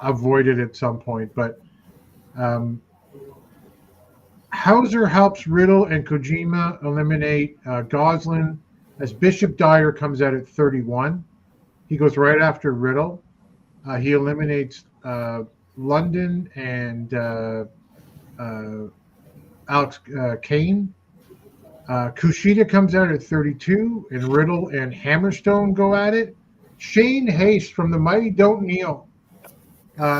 avoid it at some point, but Hauser helps Riddle and Kojima eliminate Goslin as Bishop Dyer comes out at 31. He goes right after Riddle. He eliminates London and Alex Kane. Kushida comes out at 32, and Riddle and Hammerstone go at it. Shane Haste from the Mighty Don't Kneel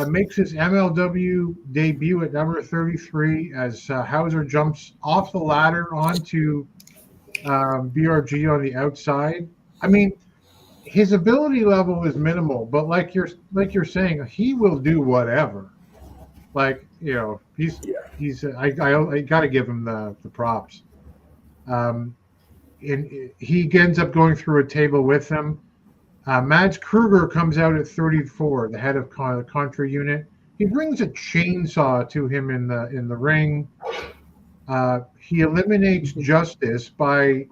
makes his MLW debut at number 33 as Hauser jumps off the ladder onto BRG on the outside. I mean, his ability level is minimal, but like you're saying, he will do whatever. Like, I got to give him the props. And he ends up going through a table with him. Mads Kruger comes out at 34, the head of the Contra unit. He brings a chainsaw to him in the ring. He eliminates Justice by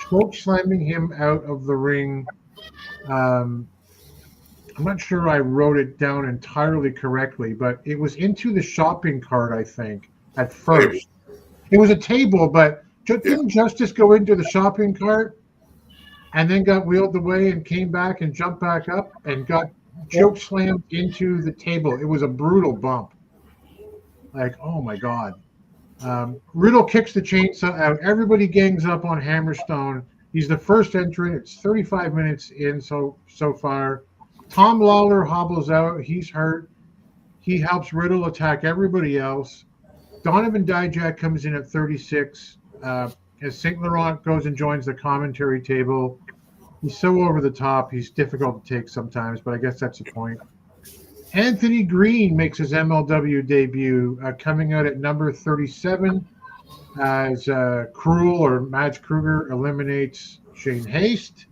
choke slamming him out of the ring. I'm not sure I wrote it down entirely correctly, but it was into the shopping cart, I think, at first. It was a table, but didn't Justice go into the shopping cart and then got wheeled away and came back and jumped back up and got choke slammed into the table? It was a brutal bump. Like, oh my God. Riddle kicks the chainsaw out. Everybody gangs up on Hammerstone. He's the first entrant. It's 35 minutes in so far. Tom Lawler hobbles out. He's hurt. He helps Riddle attack everybody else. Donovan Dijak comes in at 36. As St. Laurent goes and joins the commentary table. He's so over the top. He's difficult to take sometimes, but I guess that's the point. Anthony Green makes his MLW debut, coming out at number 37 as Cruel or Mads Kruger eliminates Shane Haste.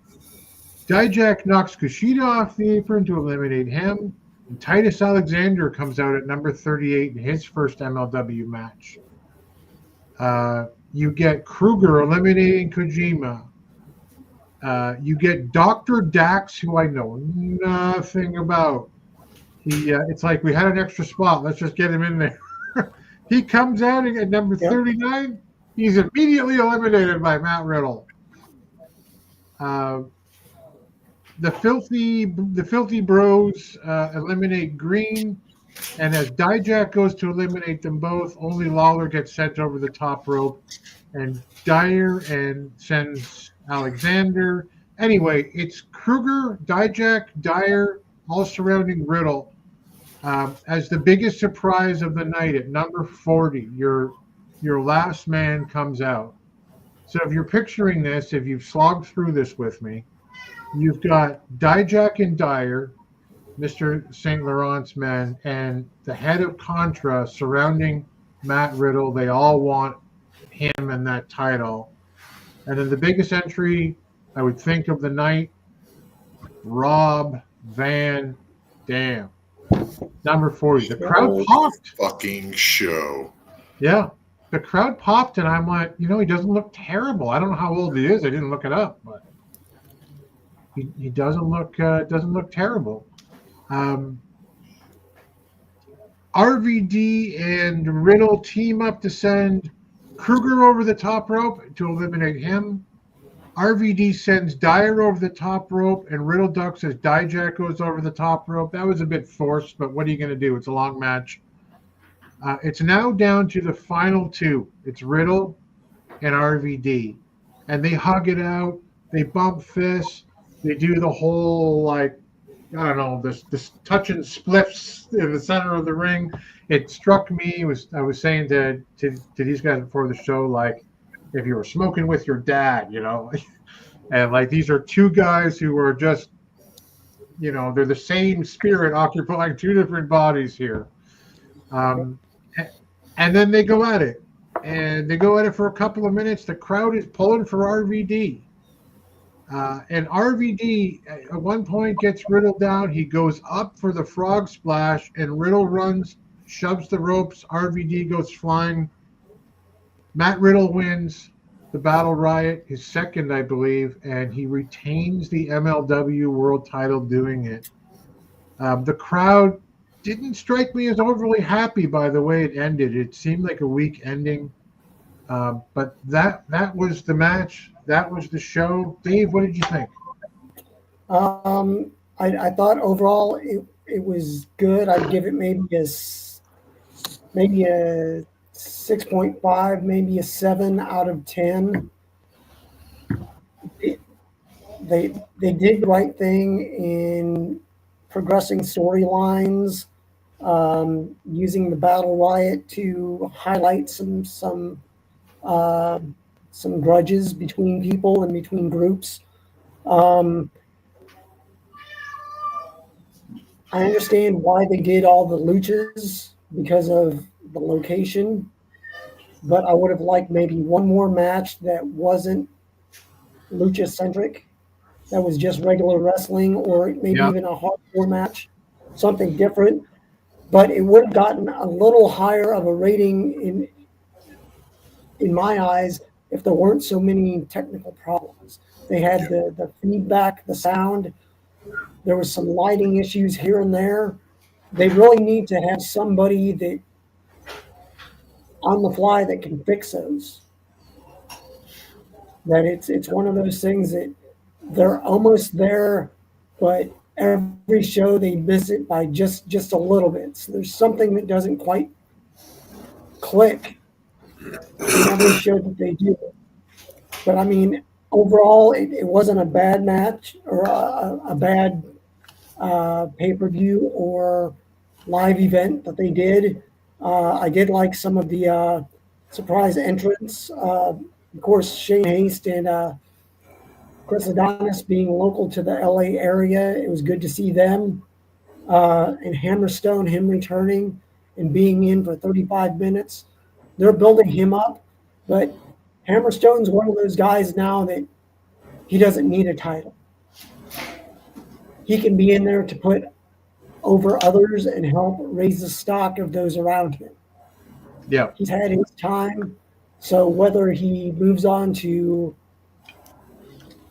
Dijak knocks Kushida off the apron to eliminate him. And Titus Alexander comes out at number 38 in his first MLW match. You get Kruger eliminating Kojima. You get Dr. Dax, who I know nothing about. It's like we had an extra spot. Let's just get him in there. He comes out at number 39. He's immediately eliminated by Matt Riddle. The filthy bros eliminate Green, and as Dijak goes to eliminate them both, only Lawler gets sent over the top rope, and Dyer and sends Alexander. Anyway, it's Kruger, Dijak, Dyer, all surrounding Riddle. As the biggest surprise of the night at number 40, your last man comes out. So if you're picturing this, if you've slogged through this with me, you've got Dijak and Dyer, Mr. St. Laurent's men, and the head of Contra surrounding Matt Riddle. They all want him and that title. And then the biggest entry, I would think, of the night, Rob Van Dam. Number 40. The crowd popped. Fucking show. Yeah. The crowd popped, and I'm like, he doesn't look terrible. I don't know how old he is. I didn't look it up, but he doesn't look terrible. RVD and Riddle team up to send Kruger over the top rope to eliminate him. RVD sends Dyer over the top rope, and Riddle ducks as Dijak goes over the top rope. That was a bit forced, but what are you going to do? It's a long match. It's now down to the final two. It's Riddle and RVD. And they hug it out. They bump fists. They do the whole, this touching spliffs in the center of the ring. It struck me. I was saying to these guys before the show, like, if you were smoking with your dad, and these are two guys who are just, they're the same spirit occupying two different bodies here. And then they go at it, and they go at it for a couple of minutes. The crowd is pulling for RVD. And RVD at one point gets Riddle down. He goes up for the frog splash, and Riddle runs, shoves the ropes. RVD goes flying. Matt Riddle wins the Battle Riot, his second, I believe, and he retains the MLW World title doing it. The crowd didn't strike me as overly happy by the way it ended. It seemed like a weak ending. But that was the match. That was the show. Dave, what did you think? I thought overall it was good. I'd give it maybe a 6.5, maybe a 7 out of 10. They did the right thing in progressing storylines, using the Battle Riot to highlight some grudges between people and between groups. I understand why they did all the luchas because of the location. But I would have liked maybe one more match that wasn't lucha-centric, that was just regular wrestling, or maybe even a hardcore match, something different. But it would have gotten a little higher of a rating in my eyes if there weren't so many technical problems. They had the feedback, the sound. There was some lighting issues here and there. They really need to have somebody that on the fly that can fix those. That it's one of those things that they're almost there, but every show they miss it by just a little bit. So there's something that doesn't quite click in every show that they do. But I mean, overall, it wasn't a bad match or a bad pay-per-view or live event that they did. I did like some of the surprise entrants. Of course, Shane Haste and Chris Adonis being local to the LA area. It was good to see them. And Hammerstone, him returning and being in for 35 minutes. They're building him up, but Hammerstone's one of those guys now that he doesn't need a title. He can be in there to put over others and help raise the stock of those around him. Yeah. He's had his time. So whether he moves on to,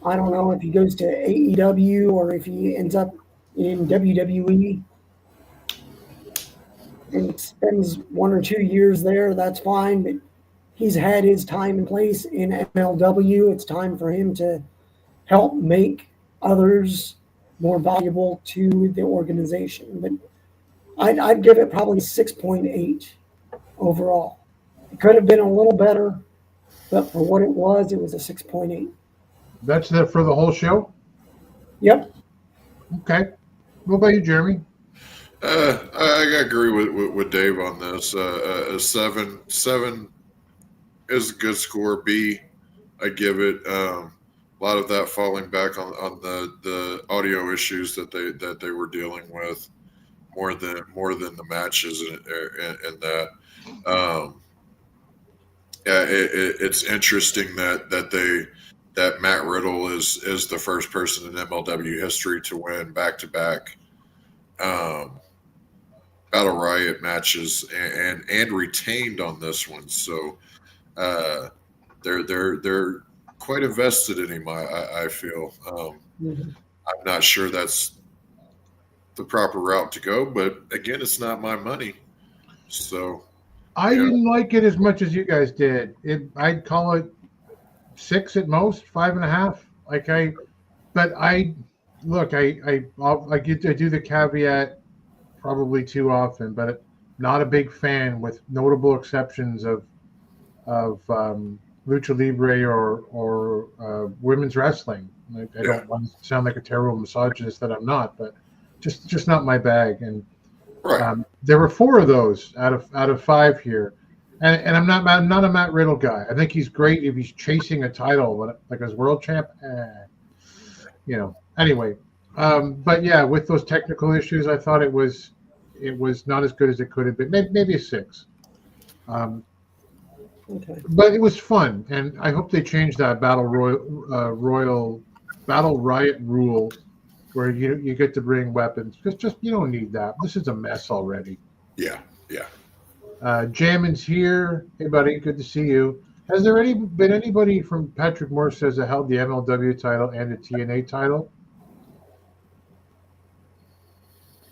I don't know, if he goes to AEW or if he ends up in WWE and spends 1 or 2 years there, that's fine. But he's had his time and place in MLW. It's time for him to help make others more valuable to the organization. But I'd give it probably 6.8 overall. It could have been a little better, but for what it was a 6.8. That's it for the whole show? Yep. Okay. What about you, Jeremy? I agree with Dave on this. A 7 is a good score. B, I give it. A lot of that falling back on the audio issues that they were dealing with, more than the matches and that. It's interesting that Matt Riddle is the first person in MLW history to win back-to-back Battle Riot matches and retained on this one. So they're quite invested in him. I feel. I'm not sure that's the proper route to go, but again, it's not my money. So I didn't like it as much as you guys did. I'd call it 6 at most, 5.5. I do the caveat probably too often, but not a big fan, with notable exceptions of lucha libre or women's wrestling. I don't want to sound like a terrible misogynist that I'm not, but just not my bag. And there were 4 of those out of 5 here. And I'm not a Matt Riddle guy. I think he's great if he's chasing a title, like as world champ. Anyway, but yeah, with those technical issues, I thought it was not as good as it could have been. Maybe a 6. Okay. But it was fun, and I hope they change that Battle Riot rule, where you get to bring weapons, because just you don't need that. This is a mess already. Yeah. Jamin's here. Hey, buddy, good to see you. Has there been anybody from Patrick Moore says that held the MLW title and the TNA title?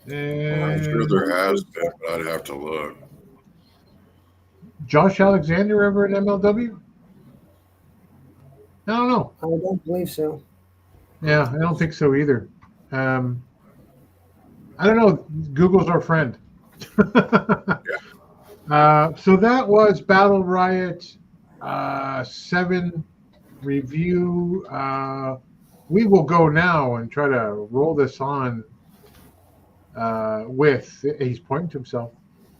I'm sure there has been, but I'd have to look. Josh Alexander ever in MLW? I don't know. I don't believe so. Yeah, I don't think so either. I don't know. Google's our friend. So that was Battle Riot 7 review. We will go now and try to roll this on with, he's pointing to himself,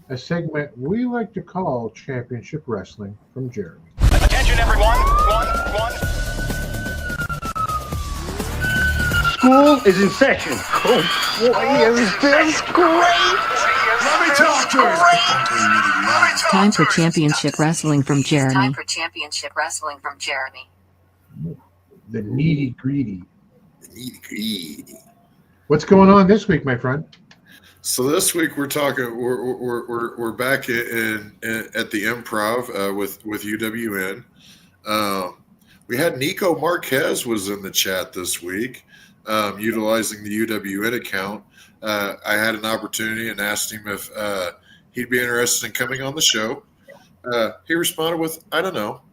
a segment we like to call Championship Wrestling from Jeremy. Attention everyone, School is in session. Oh boy, is this great! Let me Time for championship wrestling from Jeremy. The Needy Greedy. What's going on this week, my friend? So this week we're talking. We're back at the Improv with UWN. We had Nico Marquez was in the chat this week, utilizing the UWN account. I had an opportunity and asked him if he'd be interested in coming on the show. He responded with, "I don't know."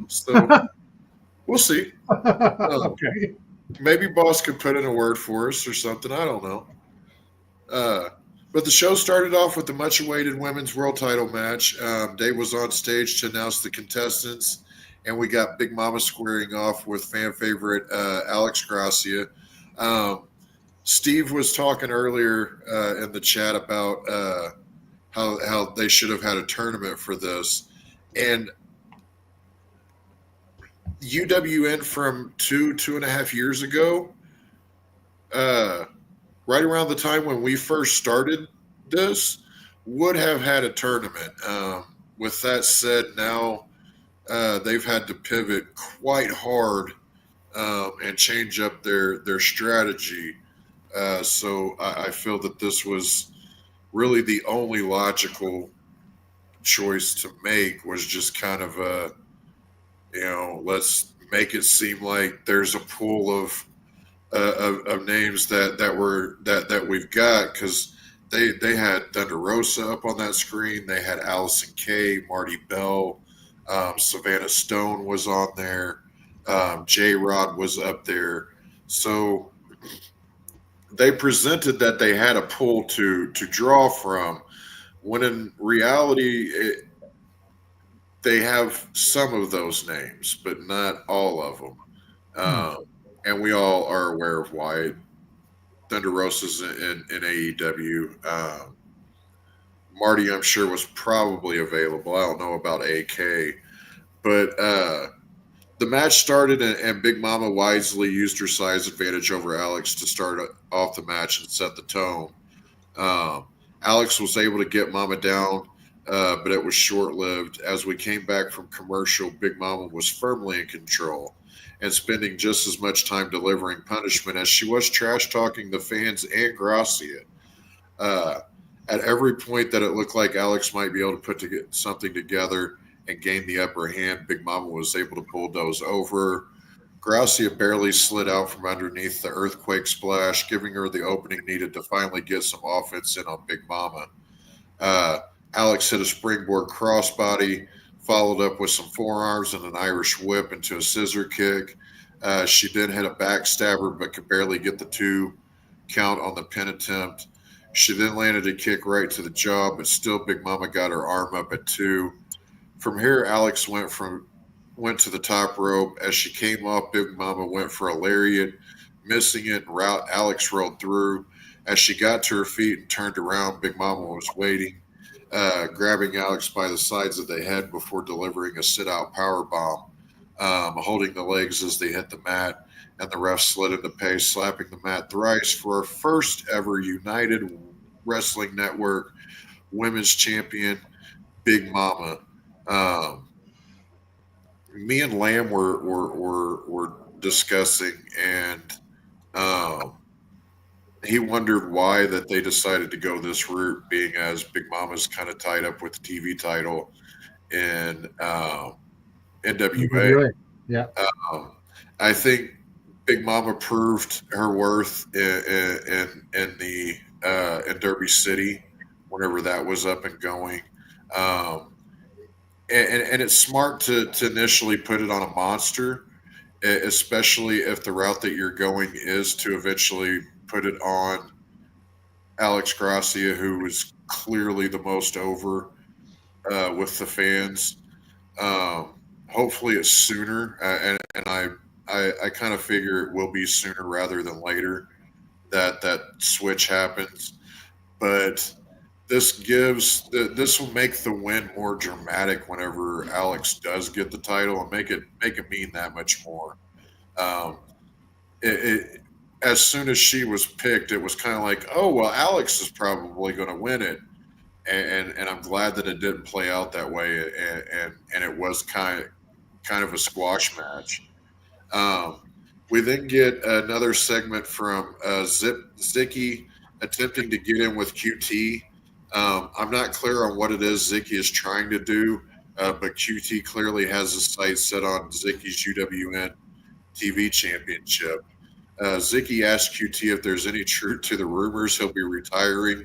So we'll see. Okay. Maybe Boss could put in a word for us or something. I don't know. But the show started off with the much-awaited women's world title match. Dave was on stage to announce the contestants, and we got Big Mama squaring off with fan favorite Alex Gracia. Steve was talking earlier in the chat about how they should have had a tournament for this. And UWN from 2.5 years ago, right around the time when we first started this, would have had a tournament. With that said, now they've had to pivot quite hard and change up their strategy. So I feel that this was really the only logical choice to make, was just kind of let's make it seem like there's a pool of names that we've got, because they had Thunder Rosa up on that screen. They had Allison Kay, Marty Bell, Savannah Stone was on there, J-Rod was up there. So they presented that they had a pool to draw from, when in reality they have some of those names, but not all of them. And we all are aware of why. Thunder Rosa's in AEW. Marty, I'm sure, was probably available. I don't know about AK. But the match started, and Big Mama wisely used her size advantage over Alex to start off the match and set the tone. Alex was able to get Mama down, but it was short-lived. As we came back from commercial, Big Mama was firmly in control and spending just as much time delivering punishment as she was trash-talking the fans and Gracia. At every point that it looked like Alex might be able to put something together and gain the upper hand, Big Mama was able to bulldoze over. Gracia barely slid out from underneath the earthquake splash, giving her the opening needed to finally get some offense in on Big Mama. Alex hit a springboard crossbody, followed up with some forearms and an Irish whip into a scissor kick. She then hit a backstabber, but could barely get the 2 count on the pin attempt. She then landed a kick right to the jaw, but still Big Mama got her arm up at 2. From here, Alex went to the top rope. As she came off, Big Mama went for a lariat, missing it. Alex rolled through. As she got to her feet and turned around, Big Mama was waiting, grabbing Alex by the sides of the head before delivering a sit-out powerbomb, holding the legs as they hit the mat, and the ref slid into pace, slapping the mat thrice for our first ever United Wrestling Network Women's Champion, Big Mama. Me and Lamb were discussing, and he wondered why that they decided to go this route, being as Big Mama's kind of tied up with the TV title in NWA. Yeah. I think Big Mama proved her worth in Derby City whenever that was up and going. And it's smart to initially put it on a monster, especially if the route that you're going is to eventually put it on Alex Gracia, who was clearly the most over with the fans. Hopefully it's sooner, and I kind of figure it will be sooner rather than later that switch happens. But this will make the win more dramatic whenever Alex does get the title, and make it mean that much more. As soon as she was picked, it was kind of like, oh well, Alex is probably going to win it. and I'm glad that it didn't play out that way, and it was kind of a squash match. We then get another segment from Zicky attempting to get in with QT. I'm not clear on what it is Zicky is trying to do, but QT clearly has his sights set on Zicky's UWN TV championship. Zicky asked QT if there's any truth to the rumors he'll be retiring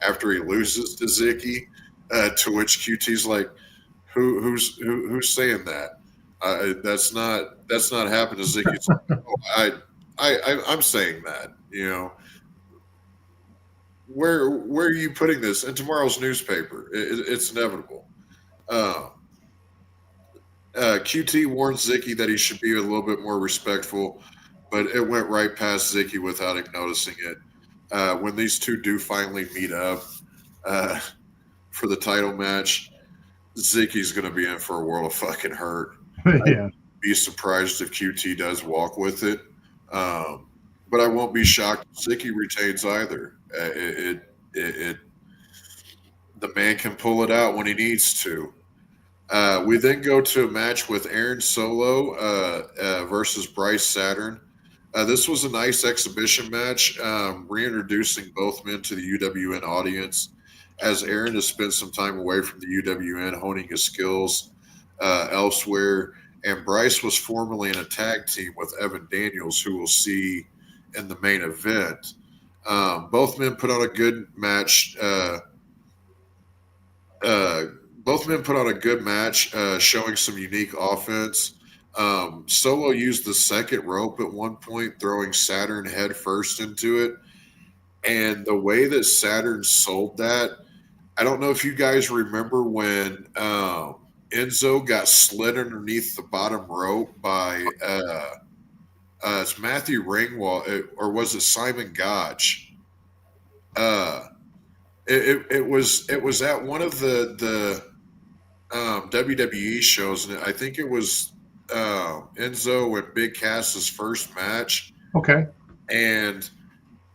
after he loses to Zicky, to which QT's like, who's saying that? That's not happened to Zicky. Oh, I'm saying that, you know. Where are you putting this in tomorrow's newspaper? It's inevitable. QT warned Zicky that he should be a little bit more respectful, but it went right past Zicky without him noticing it. When these two do finally meet up for the title match, Zicky's going to be in for a world of fucking hurt. Yeah. I'd be surprised if QT does walk with it, but I won't be shocked if Zicky retains either. The man can pull it out when he needs to. We then go to a match with Aaron Solo versus Bryce Saturn. This was a nice exhibition match, reintroducing both men to the UWN audience, as Aaron has spent some time away from the UWN, honing his skills elsewhere. And Bryce was formerly in a tag team with Evan Daniels, who we'll see in the main event. Both men put on a good match. Showing some unique offense. Solo used the second rope at one point, throwing Saturn head first into it. And the way that Saturn sold that, I don't know if you guys remember when Enzo got slid underneath the bottom rope by it's Matthew Ringwald, or was it Simon Gotch? It was at one of the WWE shows, and I think it was Enzo and Big Cass's first match. Okay. And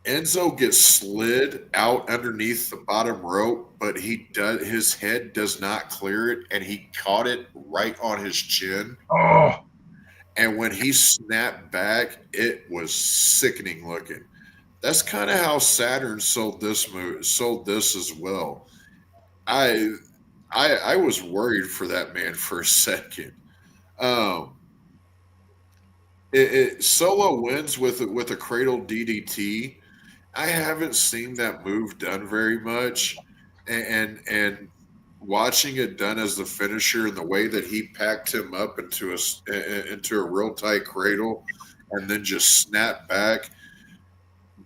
Enzo gets slid out underneath the bottom rope, but his head does not clear it, and he caught it right on his chin. Oh. And when he snapped back, it was sickening looking. That's kind of how Saturn sold this as well. I was worried for that man for a second. Solo wins with a cradle DDT. I haven't seen that move done very much, and watching it done as the finisher and the way that he packed him up into a real tight cradle and then just snapped back.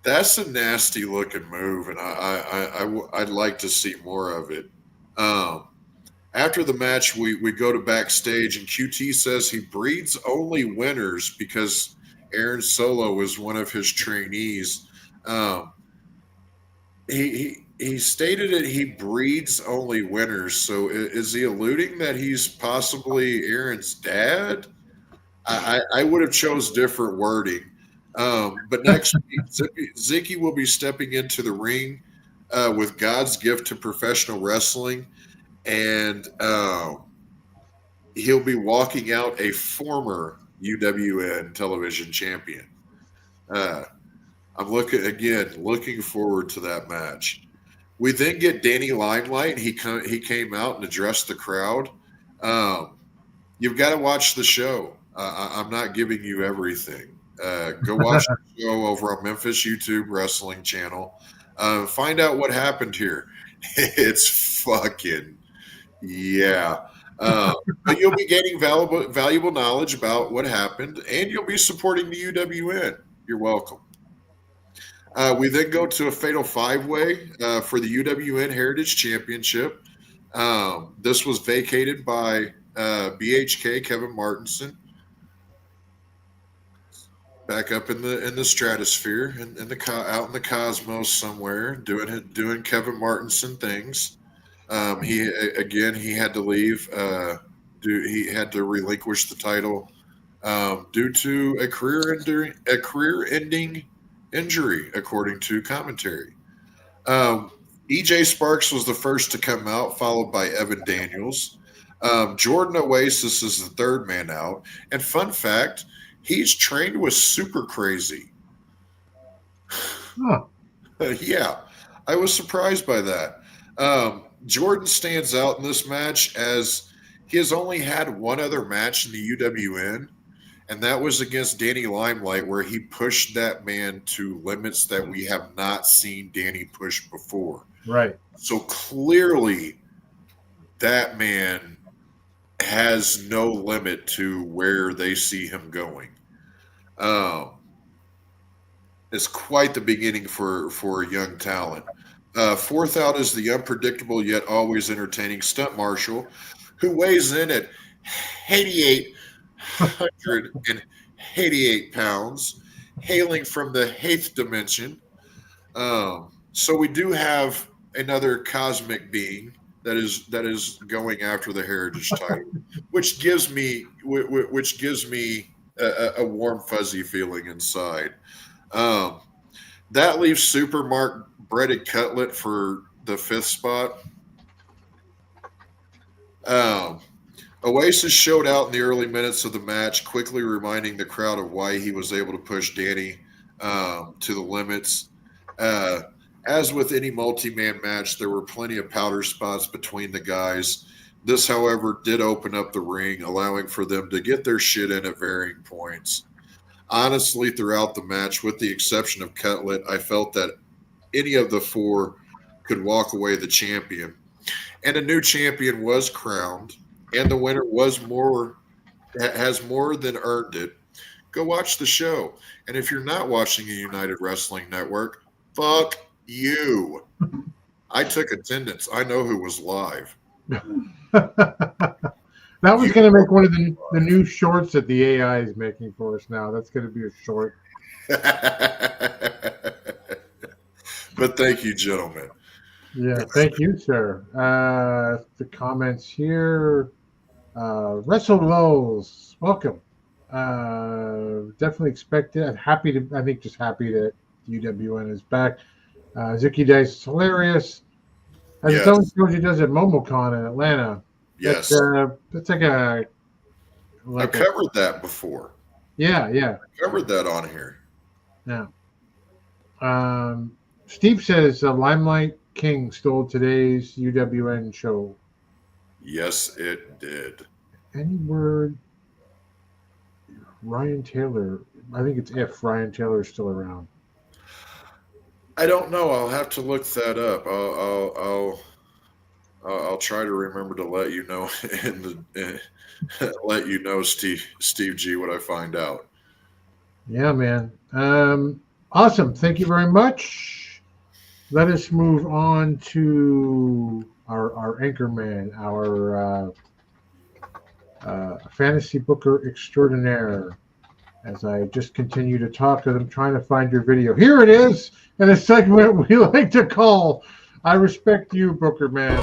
That's a nasty looking move, and I'd like to see more of it. After the match, we go to backstage, and QT says he breeds only winners because Aaron Solo is one of his trainees. He stated that he breeds only winners. So is he alluding that he's possibly Aaron's dad? I would have chose different wording. But next week, Zicky will be stepping into the ring with God's gift to professional wrestling, and he'll be walking out a former UWN television champion. I'm looking forward to that match. We then get Danny Limelight. He came out and addressed the crowd. You've got to watch the show. I'm not giving you everything. Go watch the show over on Memphis YouTube Wrestling channel. Find out what happened here. It's fucking yeah. But you'll be gaining valuable knowledge about what happened, and you'll be supporting the UWN. You're welcome. We then go to a fatal five-way for the UWN Heritage Championship. This was vacated by BHK Kevin Martinson. Back up in the stratosphere, out in the cosmos somewhere, doing Kevin Martinson things. He had to leave. He had to relinquish the title due to a career-ending injury, according to commentary. EJ Sparks was the first to come out, followed by Evan Daniels. Jordan Oasis is the third man out. And fun fact, he's trained with Super Crazy. Huh. Yeah, I was surprised by that. Jordan stands out in this match as he has only had one other match in the UWN, and that was against Danny Limelight, where he pushed that man to limits that we have not seen Danny push before. Right. So clearly, that man has no limit to where they see him going. It's quite the beginning for a young talent. Fourth out is the unpredictable yet always entertaining stunt marshal, who weighs in at 8,888 pounds, hailing from the 8th dimension. So we do have another cosmic being that is going after the heritage title, which gives me a warm fuzzy feeling inside. That leaves Super Mark Breaded Cutlet for the 5th spot. Oasis showed out in the early minutes of the match, quickly reminding the crowd of why he was able to push Danny to the limits. As with any multi-man match, there were plenty of powder spots between the guys. This, however, did open up the ring, allowing for them to get their shit in at varying points. Honestly, throughout the match, with the exception of Cutlet, I felt that any of the four could walk away the champion. And a new champion was crowned, and the winner has more than earned it. Go watch the show. And if you're not watching a United Wrestling Network, fuck you. I took attendance. I know who was live. That was going to make one of the new shorts that the AI is making for us now. That's going to be a short. But thank you, gentlemen. Yeah, thank you, sir. The comments here. Wrestle Lows, welcome. Definitely expected. Just happy that UWN is back. Zuki Dice is hilarious. As Yes. its own show he does at MomoCon in Atlanta. Yes. That's like a. I've covered that before. Yeah. I covered that on here. Yeah. Steve says Limelight King stole today's UWN show. Yes, it did. Any word? Ryan Taylor. I think it's if Ryan Taylor is still around. I don't know. I'll have to look that up. I'll try to remember to let you know let you know, Steve G, what I find out. Yeah, man. Awesome. Thank you very much. Let us move on to our anchor man, our fantasy booker extraordinaire. As I just continue to talk, because I'm trying to find your video. Here it is, in a segment we like to call I Respect You, Booker Man.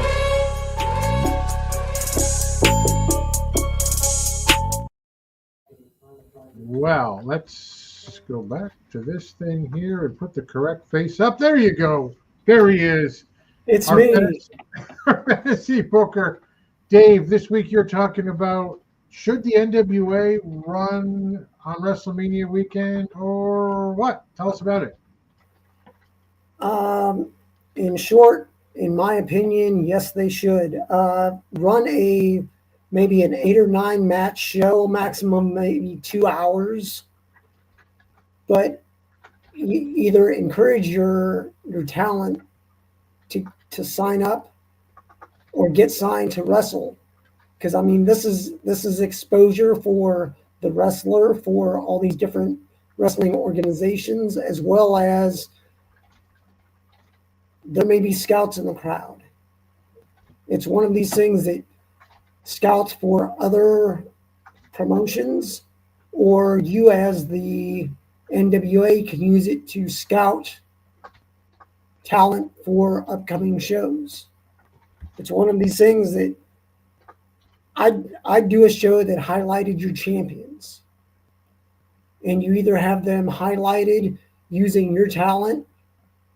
Well, let's go back to this thing here and put the correct face up. There you go. There he is. It's me. Fantasy Booker. Dave, this week you're talking about, should the NWA run on WrestleMania weekend or what? Tell us about it. In short, in my opinion, yes, they should. Run maybe an 8 or 9 match show, maximum maybe 2 hours. But either encourage your talent to sign up or get signed to wrestle. Because I mean, this is exposure for the wrestler, for all these different wrestling organizations, as well as there may be scouts in the crowd. It's one of these things that scouts for other promotions, or you as the NWA can use it to scout talent for upcoming shows. It's one of these things that I'd do a show that highlighted your champions. And you either have them highlighted using your talent,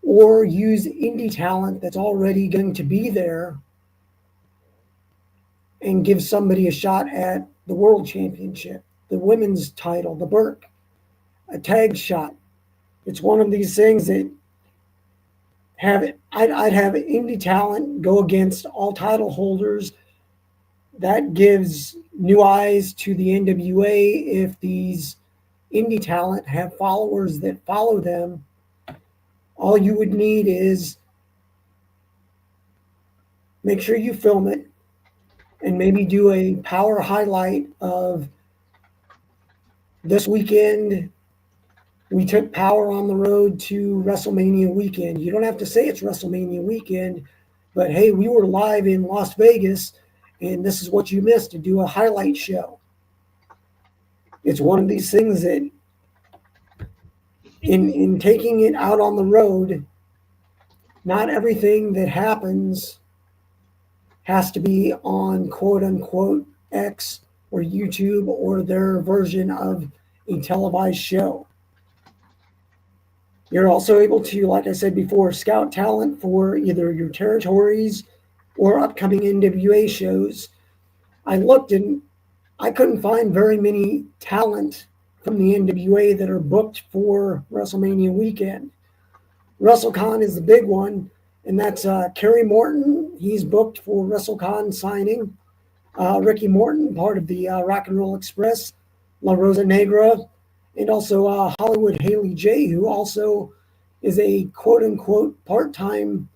or use indie talent that's already going to be there and give somebody a shot at the world championship, the women's title, the Burke, a tag shot. It's one of these things that I'd have indie talent go against all title holders. That gives new eyes to the NWA. If these indie talent have followers that follow them, all you would need is make sure you film it and maybe do a power highlight of this weekend. We took Power on the road to WrestleMania weekend. You don't have to say it's WrestleMania weekend, but hey, we were live in Las Vegas, and this is what you missed, to do a highlight show. It's one of these things that in taking it out on the road, not everything that happens has to be on quote-unquote X or YouTube or their version of a televised show. You're also able to, like I said before, scout talent for either your territories or upcoming NWA shows. I looked and I couldn't find very many talent from the NWA that are booked for WrestleMania weekend. WrestleCon is the big one, and that's Kerry Morton. He's booked for WrestleCon signing. Ricky Morton, part of the Rock and Roll Express, La Rosa Negra, and also Hollywood Haley J, who also is a quote-unquote part-time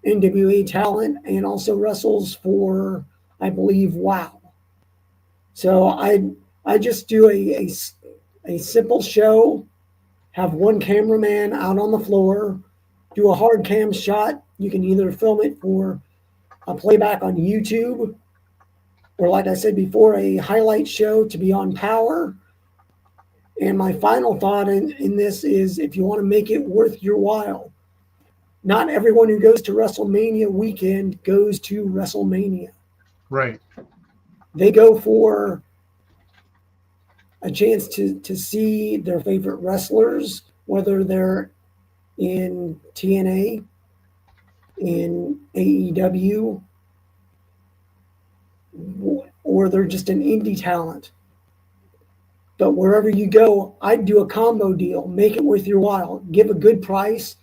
NWA talent and also wrestles for, I believe, WOW. So I just do a simple show, have one cameraman out on the floor, do a hard cam shot. You can either film it for a playback on YouTube, or like I said before, a highlight show to be on Power. And my final thought in this is, if you want to make it worth your while, not everyone who goes to WrestleMania weekend goes to WrestleMania. Right. They go for a chance to see their favorite wrestlers, whether they're in TNA, in AEW, or they're just an indie talent. But wherever you go, I'd do a combo deal. Make it worth your while. Give a good price.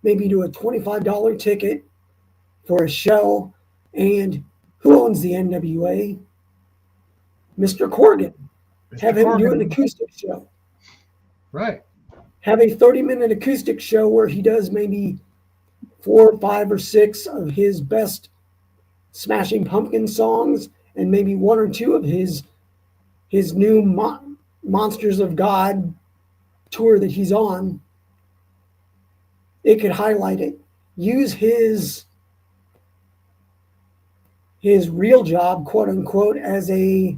Maybe do a $25 ticket for a show. And who owns the NWA? Mr. Corgan. Have him do an acoustic show. Right. Have a 30-minute acoustic show where he does maybe 4, 5, or 6 of his best Smashing Pumpkin songs, and maybe 1 or 2 of his new Monsters of God tour that he's on. It could highlight it. Use his real job, quote unquote, as a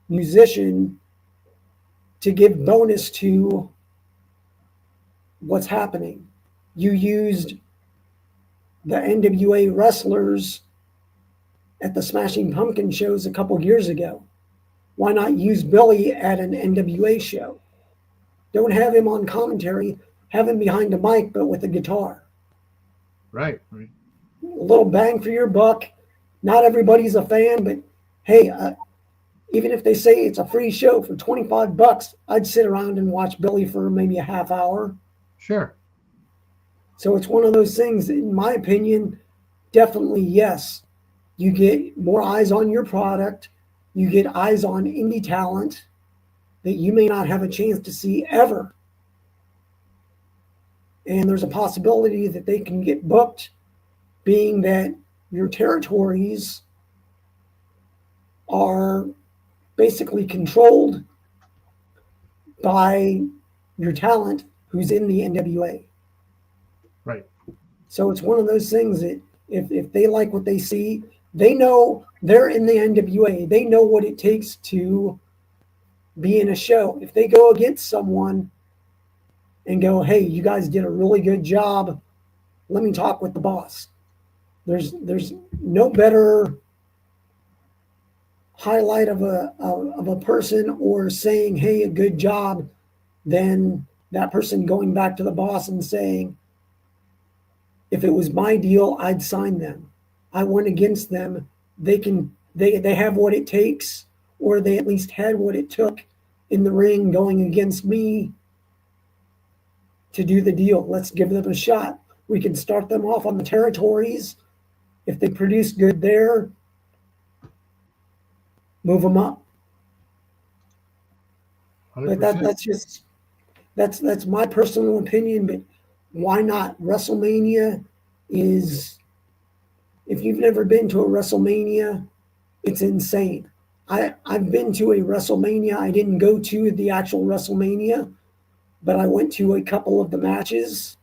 musician to give bonus to what's happening. You used the NWA wrestlers at the Smashing Pumpkin shows a couple years ago. Why not use Billy at an NWA show? Don't have him on commentary. Have him behind a mic, but with a guitar. Right. A little bang for your buck. Not everybody's a fan, but hey, even if they say it's a free show for $25, I'd sit around and watch Billy for maybe a half hour. Sure. So it's one of those things, in my opinion, definitely yes. You get more eyes on your product. You get eyes on indie talent that you may not have a chance to see ever. And there's a possibility that they can get booked, being that your territories are basically controlled by your talent who's in the NWA. Right. So it's one of those things that if they like what they see, they know they're in the NWA. They know what it takes to be in a show. If they go against someone and go, hey, you guys did a really good job, let me talk with the boss. There's no better highlight of a person or saying, hey, a good job, than that person going back to the boss and saying, If it was my deal, I'd sign them. I went against them. They have what it takes, or they at least had what it took in the ring going against me to do the deal. Let's give them a shot. We can start them off on the territories. If they produce good there, move them up. 100%. But that's my personal opinion. But why not? WrestleMania is, if you've never been to a WrestleMania, it's insane. I've been to a WrestleMania. I didn't go to the actual WrestleMania, but I went to a couple of the matches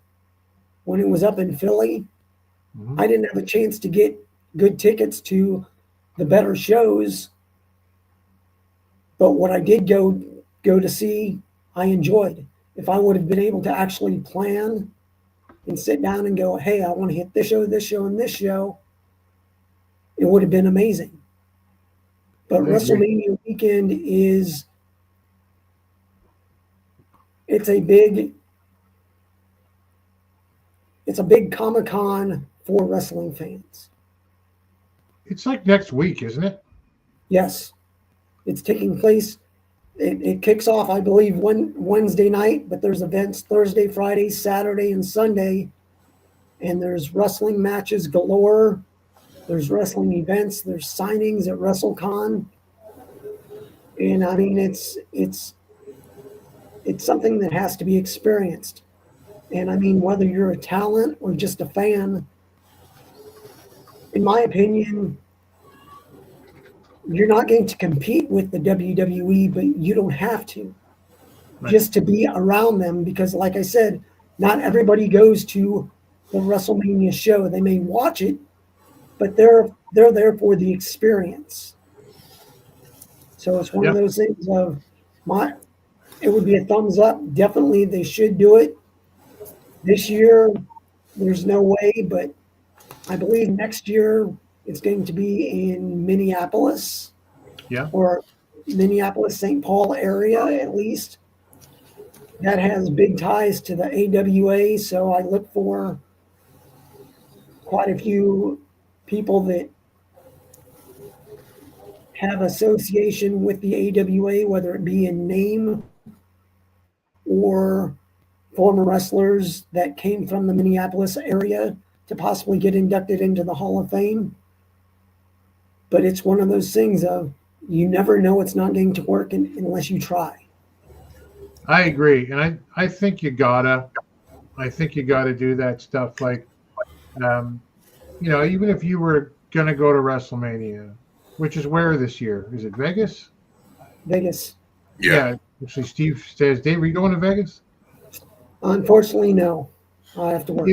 when it was up in Philly. Mm-hmm. I didn't have a chance to get good tickets to the better shows, but what I did go to see, I enjoyed. If I would have been able to actually plan and sit down and go, hey, I want to hit this show, and this show, it would have been amazing. But WrestleMania weekend it's a big Comic-Con for wrestling fans. It's like next week, isn't it? Yes. It's taking place. It kicks off, I believe, Wednesday night, but there's events Thursday, Friday, Saturday, and Sunday. And there's wrestling matches galore. There's wrestling events. There's signings at WrestleCon. And I mean, it's something that has to be experienced. And I mean, whether you're a talent or just a fan, in my opinion, you're not going to compete with the WWE, but you don't have to. Right. Just to be around them, because like I said, not everybody goes to the WrestleMania show. They may watch it, but they're there for the experience. So it's one of those things of it would be a thumbs up. Definitely they should do it. This year, there's no way, but I believe next year it's going to be in Minneapolis. Yeah. Or Minneapolis, St. Paul area, at least. That has big ties to the AWA, so I look for quite a few people that have association with the AWA, whether it be in name or former wrestlers that came from the Minneapolis area to possibly get inducted into the Hall of Fame. But it's one of those things of you never know it's not going to work unless you try. I agree. And I think you gotta do that stuff. Like, even if you were going to go to WrestleMania, which is where this year? Is it Vegas? Vegas. Yeah. Actually, Steve says, Dave, are you going to Vegas? Unfortunately, no. I have to work.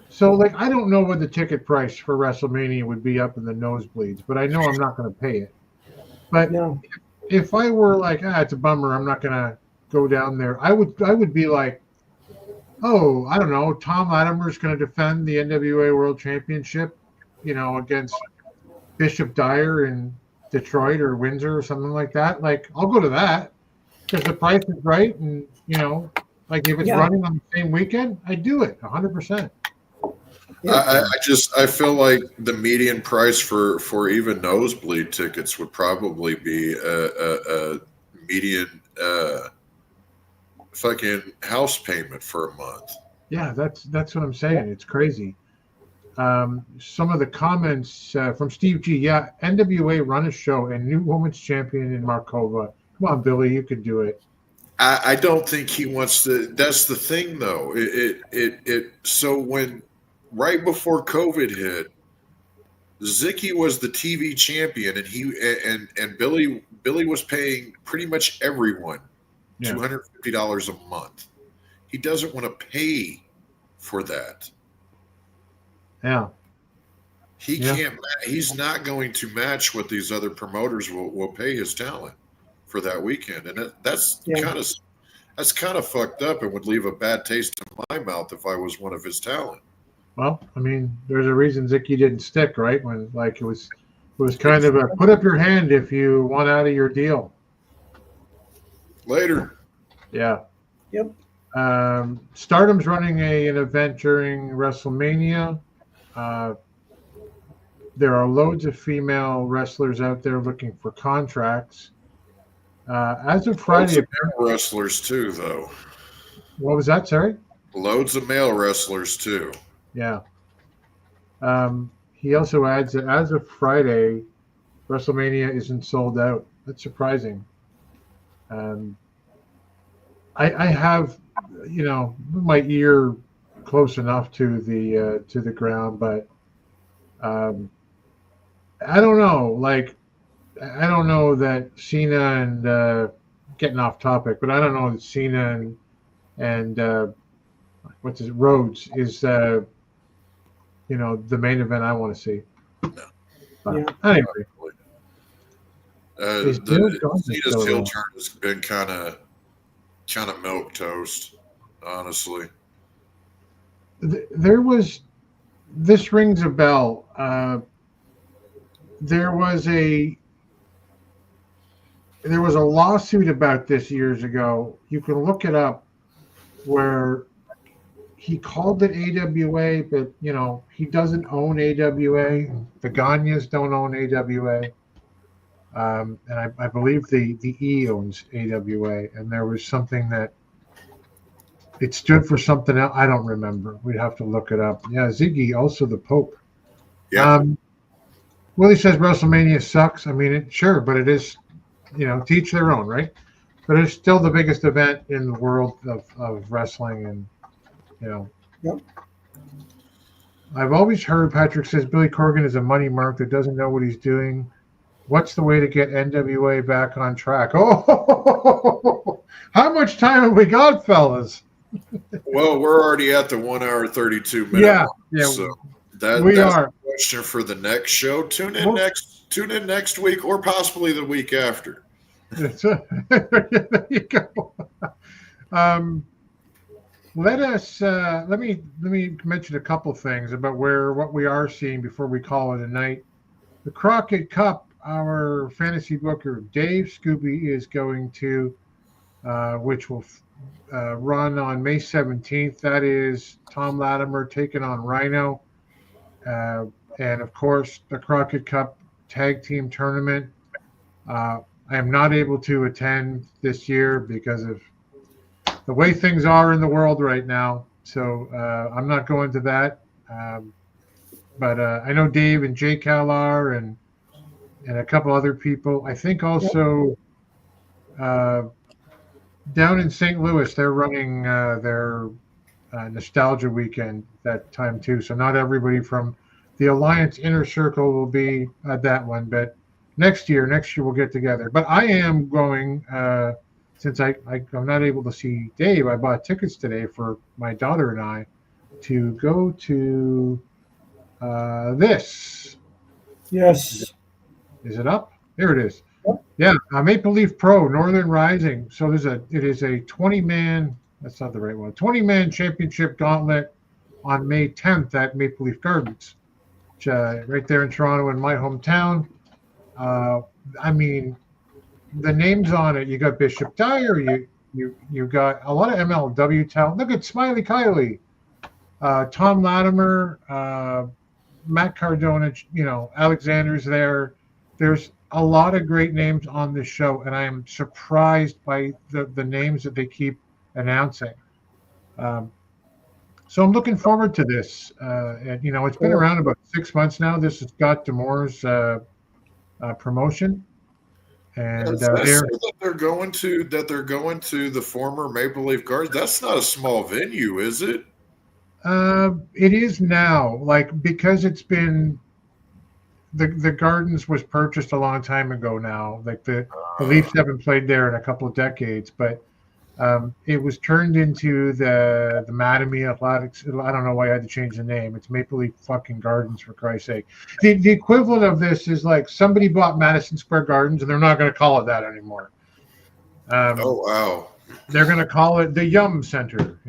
So, like, I don't know what the ticket price for WrestleMania would be up in the nosebleeds, but I know I'm not going to pay it. But no. If I were like, it's a bummer, I'm not going to go down there, I would be like, oh, I don't know, Tom Latimer's going to defend the NWA World Championship, against Bishop Dyer in Detroit or Windsor or something like that. Like, I'll go to that because the price is right, and like if it's running on the same weekend, I do it 100%. I feel like the median price for even nosebleed tickets would probably be a median fucking house payment for a month. Yeah, that's what I'm saying. It's crazy. Some of the comments from Steve G. Yeah, NWA run a show and new women's champion in Markova. Come on, Billy, you could do it. I don't think he wants to. That's the thing, though. So when right before COVID hit, Zicky was the TV champion, and Billy was paying pretty much everyone $250 a month. He doesn't want to pay for that. Yeah. He can't. He's not going to match what these other promoters will pay his talent for that weekend, and that's kind of fucked up and would leave a bad taste in my mouth if I was one of his talent. Well, I mean, there's a reason Zicky didn't stick, right? When it was kind of a put up your hand if you want out of your deal. Later. Yeah. Yep. Stardom's running an event during WrestleMania. There are loads of female wrestlers out there looking for contracts. As of Friday, Loads of male wrestlers too, though. What was that? Sorry. Loads of male wrestlers too. Yeah. He also adds that as of Friday, WrestleMania isn't sold out. That's surprising. I have, my ear close enough to the ground, but I don't know. Like, I don't know that Cena and getting off topic, but I don't know that Cena and Rhodes is the main event I want to see. No. Anyway, Cena's heel turn has been kind of milk toast, honestly. This rings a bell. There was a lawsuit about this years ago. You can look it up, where he called it AWA, but he doesn't own AWA. The Ganyas don't own AWA, and I believe the E owns AWA. And there was something that it stood for something else. I don't remember. We'd have to look it up. Yeah, Ziggy, also the Pope. Yeah. Willie says WrestleMania sucks. I mean, sure, but it is, to each their own, right? But it's still the biggest event in the world of wrestling, and Yep. I've always heard, Patrick says, Billy Corgan is a money mark that doesn't know what he's doing. What's the way to get NWA back on track? Oh, how much time have we got, fellas? Well, we're already at the 1 hour 32 minute. Yeah. So that's a question for the next show. Tune in next week, or possibly the week after. There you go. Let me mention a couple things about what we are seeing before we call it a night. The Crockett Cup, our fantasy booker Dave Scooby is going to, which will run on May 17th. That is Tom Latimer taking on Rhino, and of course the Crockett Cup Tag Team Tournament. I am not able to attend this year because of the way things are in the world right now, so I'm not going to that. But I know Dave and Jay Cal and a couple other people. I think also down in St. Louis, they're running their nostalgia weekend that time too. So not everybody from the Alliance Inner Circle will be at that one, but next year we'll get together. But I am going. Since I'm not able to see Dave, I bought tickets today for my daughter and I to go to this. Yes. Is it up? There it is. Yeah, Maple Leaf Pro Northern Rising. So it is a 20-man. That's not the right one. 20-man championship gauntlet on May 10th at Maple Leaf Gardens, which, right there in Toronto, in my hometown. I mean, the names on it. You got Bishop Dyer. You got a lot of MLW talent. Look at Smiley Kiley, Tom Latimer, Matt Cardona. Alexander's there. There's a lot of great names on this show, and I am surprised by the names that they keep announcing. So I'm looking forward to this. And it's been around about 6 months now. This is Scott D'Amour's promotion. And they're going to the former Maple Leaf Gardens. That's not a small venue, is it? It is now, because it's been the Gardens was purchased a long time ago now. The Leafs haven't played there in a couple of decades, but it was turned into the Mattamy Athletics. I don't know why I had to change the name. It's Maple Leaf fucking Gardens, for Christ's sake. The equivalent of this is like somebody bought Madison Square Gardens and they're not going to call it that anymore. Oh wow! They're going to call it the Yum Center.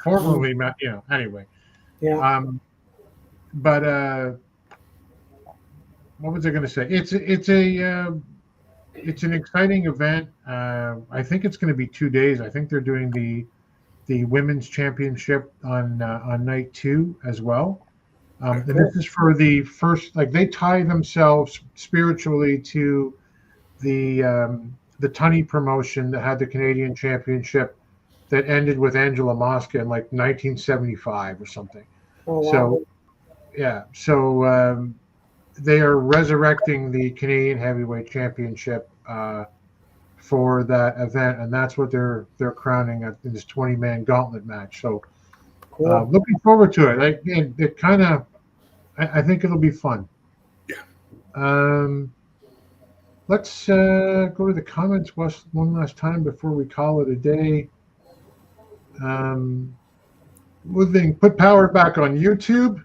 Formerly, anyway. Yeah. But what was I going to say? It's an exciting event. I think it's going to be 2 days. I think they're doing the the women's championship on night 2 as well. And this is for the first, like they tie themselves spiritually to the Tunney promotion that had the Canadian championship that ended with Angela Mosca in like 1975 or something. Oh, wow. So, yeah. So they are resurrecting the Canadian Heavyweight Championship for that event, and that's what they're crowning in this 20-man gauntlet match. So, looking forward to it. It kind of, I think it'll be fun. Yeah. Let's go to the comments one last time before we call it a day. Put Power back on YouTube.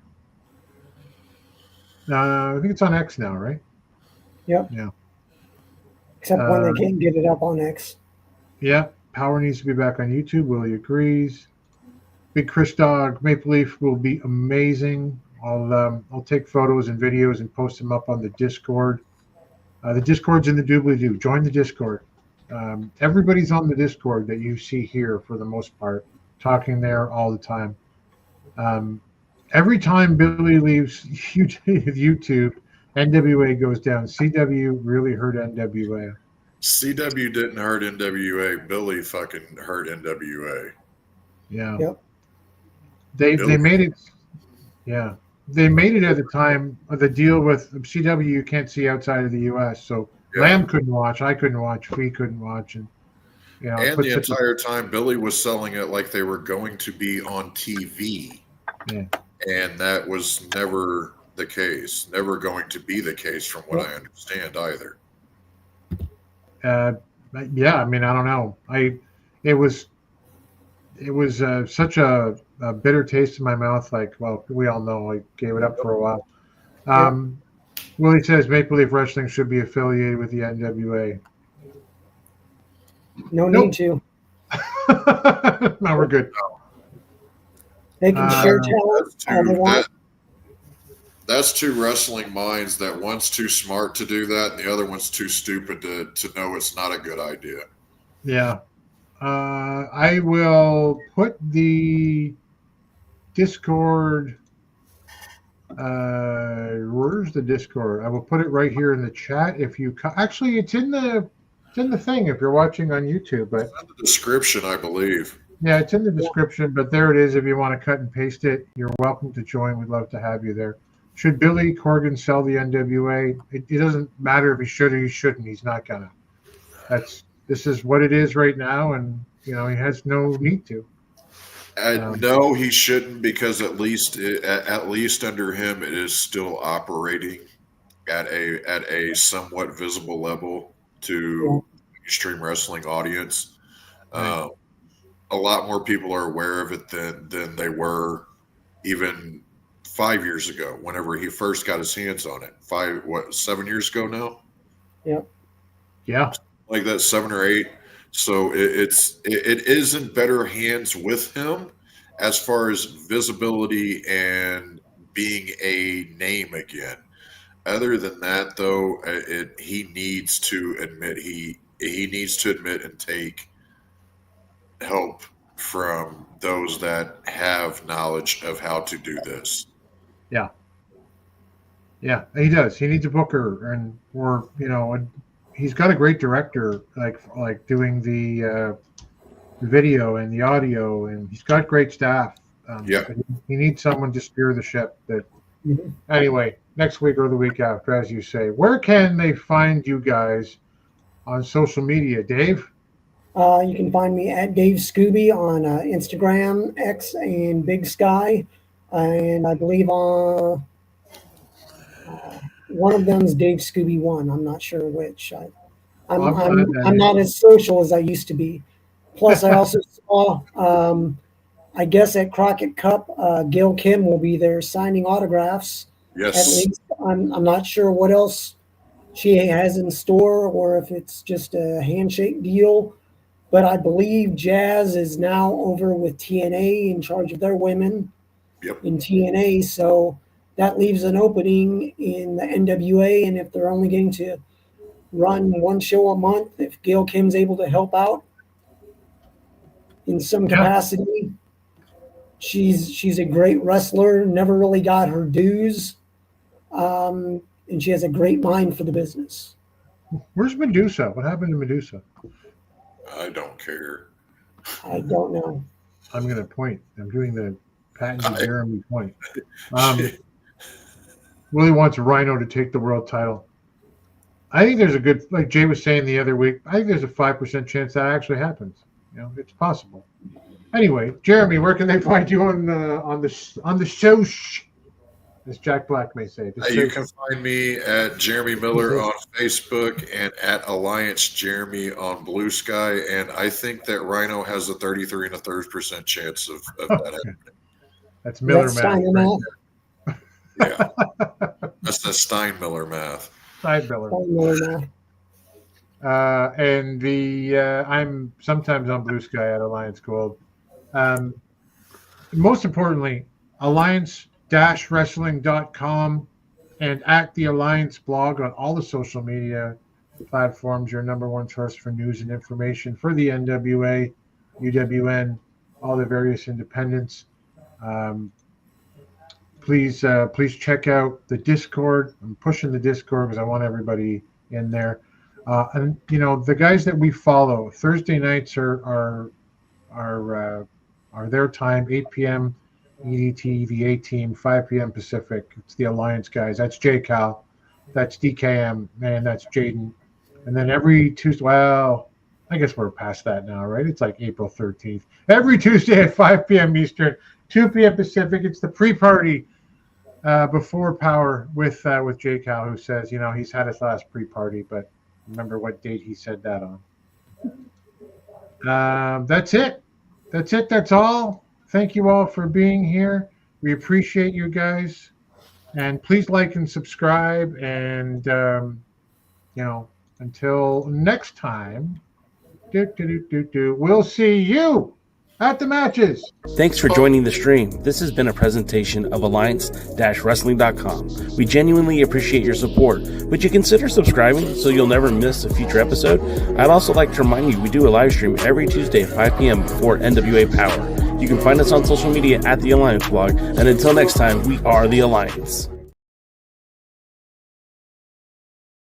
I think it's on X now, right? Yep. Yeah. Except when they can't get it up on X. Yeah. Power needs to be back on YouTube. Willie agrees. Big Chris Dog, Maple Leaf will be amazing. I'll take photos and videos and post them up on the Discord. The Discord's in the doobly-doo. Join the Discord. Everybody's on the Discord that you see here for the most part, talking there all the time. Every time Billy leaves YouTube, NWA goes down. CW really hurt NWA. CW didn't hurt NWA. Billy fucking hurt NWA. Yeah. Yep. They made it. Yeah. They made it at the time of the deal with CW. You can't see outside of the U.S. So Lamb couldn't watch. I couldn't watch. We couldn't watch. And and the entire time, Billy was selling it like they were going to be on TV. Yeah. And that was never the case. Never going to be the case, from what I understand, either. Yeah. I mean, I don't know. It was such a bitter taste in my mouth. Like, well, we all know I gave it up for a while. Willie says Maple Leaf Wrestling should be affiliated with the NWA. No need to. No, we're good. They can share talent all they want. That's two wrestling minds. That one's too smart to do that, and the other one's too stupid to know it's not a good idea. Yeah. I will put the Discord. Where's the Discord? I will put it right here in the chat. If you actually, it's in the thing if you're watching on YouTube. But it's in the description, I believe. Yeah, it's in the description. But there it is. If you want to cut and paste it, you're welcome to join. We'd love to have you there. Should Billy Corgan sell the NWA? It doesn't matter if he should or he shouldn't. He's not gonna. This is what it is right now, and he has no need to. No, he shouldn't, because at least under him, it is still operating at a somewhat visible level to extreme wrestling audience. A lot more people are aware of it than they were even 5 years ago, whenever he first got his hands on it. 7 years ago now? Yep. Yeah. Like that, 7 or 8. So it is in better hands with him as far as visibility and being a name again. Other than that, though, he needs to admit and take help from those that have knowledge of how to do this. Yeah. Yeah, he does. He needs a booker, he's got a great director, like doing the video and the audio, and he's got great staff. He needs someone to steer the ship. Anyway, next week or the week after, as you say. Where can they find you guys on social media, Dave? You can find me at Dave Scooby on Instagram, X, and Big Sky, and I believe on. One of them is Dave Scooby 1. I'm not sure which. I'm not as social as I used to be. Plus, I also saw, I guess at Crockett Cup, Gail Kim will be there signing autographs. Yes. At least I'm not sure what else she has in store, or if it's just a handshake deal. But I believe Jazz is now over with TNA in charge of their women in TNA. So that leaves an opening in the NWA, and if they're only going to run one show a month, if Gail Kim's able to help out, in some capacity. She's a great wrestler, never really got her dues, and she has a great mind for the business. Where's Medusa? What happened to Medusa? I don't care. I don't know. I'm going to point. I'm doing the Pat and Jeremy point. Willie wants Rhino to take the world title. I think there's a good, like Jay was saying the other week, I think there's a 5% chance that actually happens. You know, it's possible. Anyway, Jeremy, where can they find you on the show? As Jack Black may say. You can find me at Jeremy Miller on Facebook and at Alliance Jeremy on Blue Sky. And I think that Rhino has a 33 1/3% chance of that happening. That's Miller math. Yeah. That's the Steinmiller math. Steinmiller. And I'm sometimes on Blue Sky at Alliance Gold. Most importantly, alliance-wrestling.com and at the Alliance blog on all the social media platforms, your number one source for news and information for the NWA, UWN, all the various independents. Please check out the Discord. I'm pushing the Discord because I want everybody in there. And you know, the guys that we follow, Thursday nights are their time, 8 p.m. EDT, the A team, 5 p.m. Pacific. It's the Alliance guys. That's JCal, that's DKM, and that's Jaden. And then every Tuesday, well, I guess we're past that now, right? It's like April 13th. Every Tuesday at 5 p.m. Eastern, 2 p.m. Pacific. It's the pre-party before Power with JCal, who says, you know, he's had his last pre-party, but remember what date he said that on. That's it. That's all. Thank you all for being here. We appreciate you guys. And please like and subscribe. And, you know, until next time, we'll see you at the matches. Thanks for joining the stream. This has been a presentation of Alliance-Wrestling.com. We genuinely appreciate your support. Would you consider subscribing so you'll never miss a future episode? I'd also like to remind you we do a live stream every Tuesday at 5 p.m. before NWA Power. You can find us on social media at The Alliance blog. And until next time, we are The Alliance.